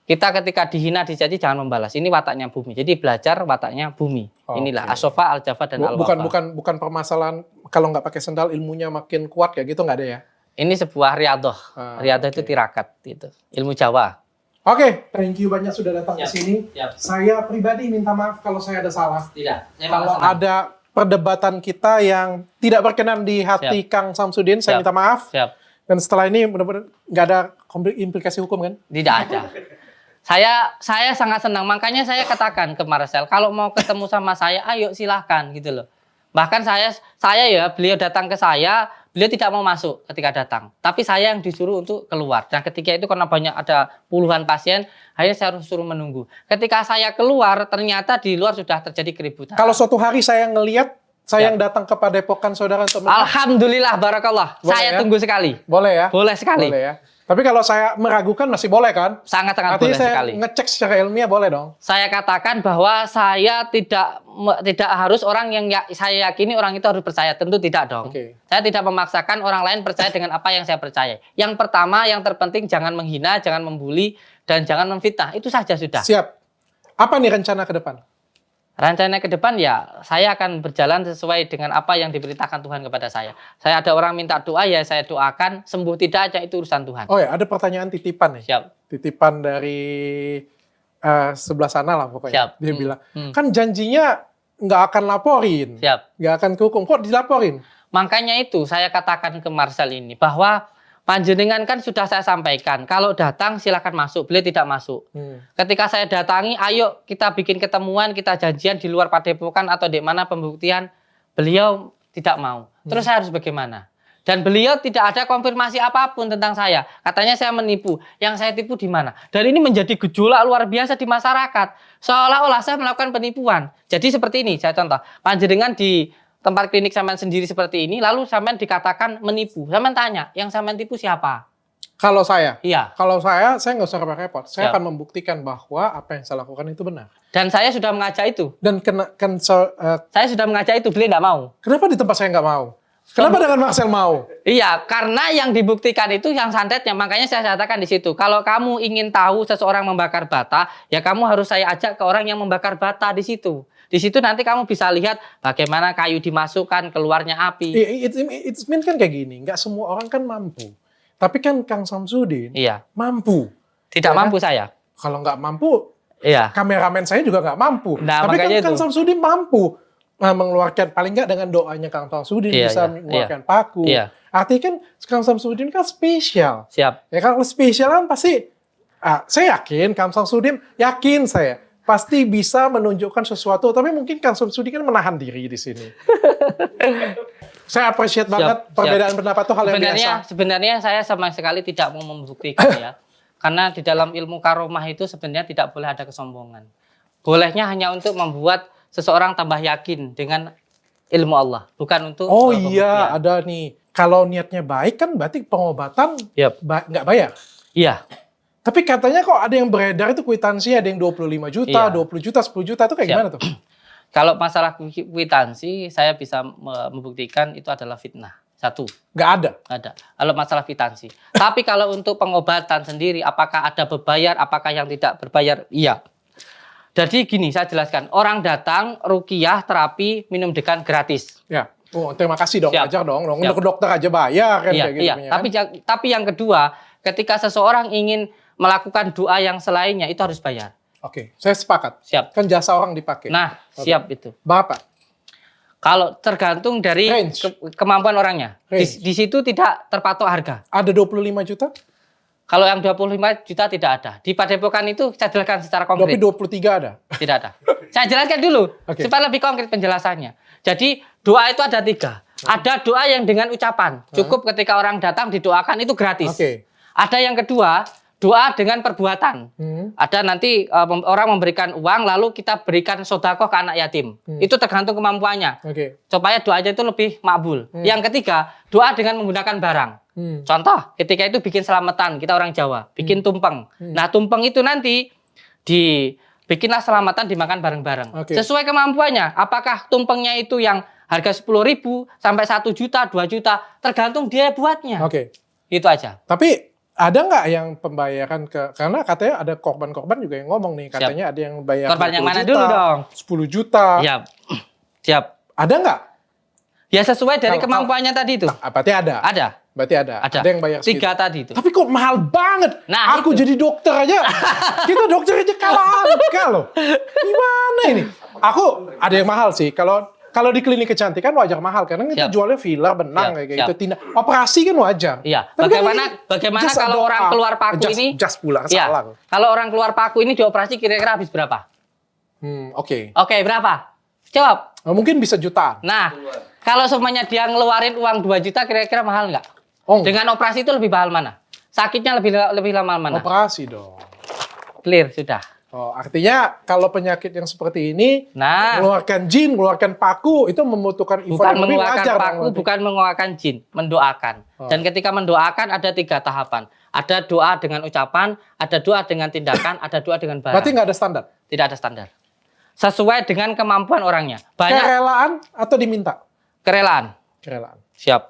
Kita ketika dihina, dicaci, jangan membalas. Ini wataknya bumi. Jadi belajar wataknya bumi. Oke. Inilah As-Sofa, Al-Jafa, dan Al-Wafa. Bukan permasalahan kalau nggak pakai sendal ilmunya makin kuat kayak gitu, nggak ada ya? Ini sebuah riadoh. Riadoh itu oke. tirakat. Gitu. Ilmu Jawa. Oke, thank you banyak sudah datang ke Siap, sini. siap. Saya pribadi minta maaf kalau saya ada salah. Tidak. Saya Kalau ada perdebatan kita yang tidak berkenan di hati Kang Samsudin, saya Siap. minta maaf. Siap. Dan setelah ini benar-benar nggak ada implikasi hukum kan? Tidak ada. Saya sangat senang, makanya saya katakan ke Marcel, kalau mau ketemu sama saya, ayo silahkan gitu loh. Bahkan saya ya, beliau datang ke saya, beliau tidak mau masuk ketika datang, tapi saya yang disuruh untuk keluar. Dan ketika itu karena banyak ada puluhan pasien, akhirnya saya harus suruh menunggu. Ketika saya keluar, ternyata di luar sudah terjadi keributan. Kalau suatu hari saya ngelihat saya yang datang ke Padepokan saudara untuk Alhamdulillah, barakallah. Boleh Saya ya? tunggu sekali. boleh ya? Boleh sekali. Boleh ya. Tapi kalau saya meragukan masih boleh kan? Sangat-sangat Artinya boleh saya sekali. ngecek secara ilmiah boleh dong? Saya katakan bahwa saya tidak harus orang yang saya yakini orang itu harus percaya. Tentu tidak dong. Oke. Saya tidak memaksakan orang lain percaya dengan apa yang saya percaya. Yang pertama, yang terpenting jangan menghina, jangan membuli, dan jangan memfitnah. Itu saja sudah. Siap. Apa nih rencana ke depan? Rencana ke depan ya, saya akan berjalan sesuai dengan apa yang diberitakan Tuhan kepada saya. Saya ada orang minta doa, ya saya doakan. Sembuh tidak aja itu urusan Tuhan. Oh ya, ada pertanyaan titipan nih. Siap. Titipan dari sebelah sana lah pokoknya. Siap. Dia bilang, kan janjinya nggak akan laporin. Siap. Nggak akan kehukum. Kok dilaporin? Makanya itu saya katakan ke Marcel ini bahwa panjenengan kan sudah saya sampaikan, kalau datang silakan masuk, beliau tidak masuk. Ketika saya datangi, ayo kita bikin ketemuan, kita janjian di luar Padepokan atau di mana pembuktian, beliau tidak mau. Terus saya harus bagaimana? Dan beliau tidak ada konfirmasi apapun tentang saya. Katanya saya menipu. Yang saya tipu di mana? Dan ini menjadi gejolak luar biasa di masyarakat. Seolah-olah saya melakukan penipuan. Jadi seperti ini, saya contoh. Panjenengan di tempat klinik sampean sendiri seperti ini, lalu sampean dikatakan menipu. Sampean tanya, yang sampean tipu siapa? Kalau saya? Iya. Kalau saya nggak usah repot-repot. Saya Siap. akan membuktikan bahwa apa yang saya lakukan itu benar. Dan saya sudah mengajak itu. Dan Saya sudah mengajak itu, beliau tidak mau. kenapa di tempat saya nggak mau? Kenapa dengan Marcel mau? Iya, karena yang dibuktikan itu yang santetnya. Makanya saya katakan di situ. Kalau kamu ingin tahu seseorang membakar bata, ya kamu harus saya ajak ke orang yang membakar bata di situ. Di situ nanti kamu bisa lihat bagaimana kayu dimasukkan, keluarnya api. It's mean kan kayak gini. Nggak semua orang kan mampu. Tapi kan Kang Samsudin Iya, mampu. tidak Ya, mampu saya. Kalau nggak mampu, Iya. kameramen saya juga nggak mampu. Nah, Tapi kan makanya Kang itu. Samsudin mampu mengeluarkan, paling nggak dengan doanya Kang Samsudin Iya, bisa iya, mengeluarkan paku. Iya. Artinya kan Kang Samsudin kan spesial. Siap. Ya kalau spesial kan pasti, saya yakin Kang Samsudin, yakin saya pasti bisa menunjukkan sesuatu. Tapi mungkin Kang Samsudin kan menahan diri di sini. Saya appreciate banget perbedaan pendapat itu hal yang biasa. Sebenarnya saya sama sekali tidak mau membuktikan ya. Karena di dalam ilmu karomah itu sebenarnya tidak boleh ada kesombongan. Bolehnya hanya untuk membuat seseorang tambah yakin dengan ilmu Allah, bukan untuk Oh pembuktian. iya, ada nih. Kalau niatnya baik kan berarti pengobatan Yap. nggak bayar. Iya. Tapi katanya kok ada yang beredar itu kwitansi, ada yang 25 juta, Iya. 20 juta, 10 juta, itu kayak Siap. gimana tuh? Kalau masalah kwitansi, saya bisa membuktikan itu adalah fitnah. Satu, Nggak ada. ada. Kalau masalah kwitansi. Tapi kalau untuk pengobatan sendiri, apakah ada berbayar, apakah yang tidak berbayar? Iya. Jadi gini, saya jelaskan. Orang datang, ruqyah, terapi, minum dekan gratis. Ya. Oh, terima kasih dong, Siap. ajar dong. Siap. Ke dokter aja bayar kan Iya, kayak gitu. iya. punya, kan? Tapi yang kedua, ketika seseorang ingin melakukan doa yang selainnya, itu harus bayar. Oke, saya sepakat. Siap. Kan jasa orang dipakai. Nah, siap itu. Berapa? Kalau tergantung dari Range. kemampuan orangnya. Range. Di situ tidak terpatok harga. Ada 25 juta, Kalau yang 25 juta tidak ada. Di Padepokan itu saya jelaskan secara konkret. tapi 23 ada. Tidak ada. Saya jelaskan dulu Oke. supaya lebih konkret penjelasannya. Jadi doa itu ada 3. Ada doa yang dengan ucapan. Cukup ketika orang datang didoakan itu gratis. Oke. Ada yang kedua, doa dengan perbuatan. Ada nanti orang memberikan uang lalu kita berikan sedekah ke anak yatim. Itu tergantung kemampuannya. Oke. Supaya doanya itu lebih makbul. Yang ketiga, doa dengan menggunakan barang. Contoh, ketika itu bikin selamatan, kita orang Jawa, bikin tumpeng. Nah, tumpeng itu nanti dibikinlah selamatan dimakan bareng-bareng. Oke. Sesuai kemampuannya. Apakah tumpengnya itu yang harga 10.000 sampai 1 juta, 2 juta, tergantung dia buatnya. Oke. Itu aja. Tapi ada nggak yang pembayaran karena katanya ada korban-korban juga yang ngomong nih, katanya ada yang bayar Korban yang 20 mana juta, dulu dong? 10 juta. Siap. Siap. Ada nggak? Ya sesuai dari Kalau- kemampuannya tadi itu. Berarti ada. Ada. Berarti ada. Ada. Ada yang bayar segitu. 3 tadi itu. Tapi kok mahal banget. Nah, Aku itu. jadi dokter aja. Kita dokter aja kalah angka loh. Gimana ini? Aku ada yang mahal sih. Kalau kalau di klinik kecantikan wajar mahal karena kita Siap. jualnya filler, benang Siap, kayak siap. gitu. Tindak operasi kan wajar. Iya. Tapi kan Bagaimana just kalau doa. orang keluar paku ini? Just pula Iya. salah. Kalau orang keluar paku ini dioperasi kira-kira habis berapa? Oke. Oke, berapa? Jawab. Mungkin bisa jutaan. Nah, kalau semuanya dia ngeluarin uang 2 juta kira-kira mahal nggak? Oh, Dengan operasi itu lebih mahal mana? Sakitnya lebih lama mana? operasi dong. Clear sudah. Oh, artinya kalau penyakit yang seperti ini Nah, mengeluarkan jin, mengeluarkan paku itu membutuhkan effort bukan yang lebih mengeluarkan wajar. paku, dong, bukan mengeluarkan jin, mendoakan. Oh. Dan ketika mendoakan ada 3 tahapan. Ada doa dengan ucapan, ada doa dengan tindakan, ada doa dengan barang. Berarti nggak ada standar. Tidak ada standar. Sesuai dengan kemampuan orangnya. Banyak Kerelaan atau diminta? kerelaan. Kerelaan. Siap.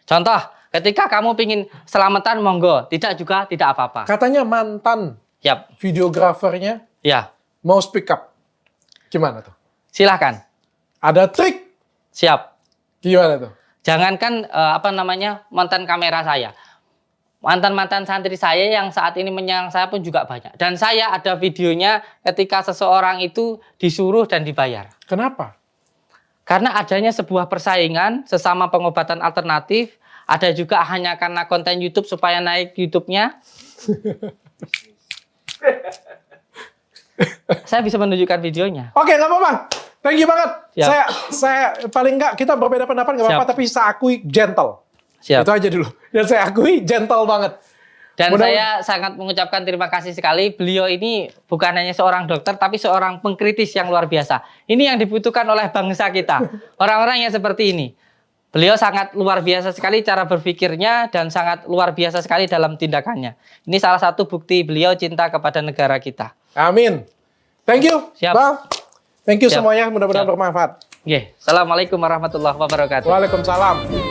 Contoh, ketika kamu pingin selamatan, monggo. Tidak juga, tidak apa-apa. Katanya mantan Siap. videografernya Ya, mau speak up. Gimana tuh? silahkan. Ada trik? Siap. Gimana tuh? Jangankan mantan kamera saya. Mantan-mantan santri saya yang saat ini menyerang saya pun juga banyak. Dan saya ada videonya ketika seseorang itu disuruh dan dibayar. Kenapa? Karena adanya sebuah persaingan sesama pengobatan alternatif, ada juga hanya karena konten YouTube supaya naik YouTube-nya. Saya bisa menunjukkan videonya. Oke, nggak apa-apa. Thank you banget. Siap. Saya paling nggak kita berbeda pendapat nggak apa-apa, Siap. tapi saya akui gentle. Siap. Itu aja dulu. Dan saya akui gentle banget. Dan Mudah- saya sangat mengucapkan terima kasih sekali. Beliau ini bukan hanya seorang dokter, tapi seorang pengkritis yang luar biasa. Ini yang dibutuhkan oleh bangsa kita. Orang-orang yang seperti ini. Beliau sangat luar biasa sekali cara berpikirnya dan sangat luar biasa sekali dalam tindakannya. Ini salah satu bukti beliau cinta kepada negara kita. Amin. Thank you. Siap. Bang. Thank you Siap. semuanya. Mudah-mudahan Siap. bermanfaat. Oke, Assalamualaikum warahmatullahi wabarakatuh. Waalaikumsalam.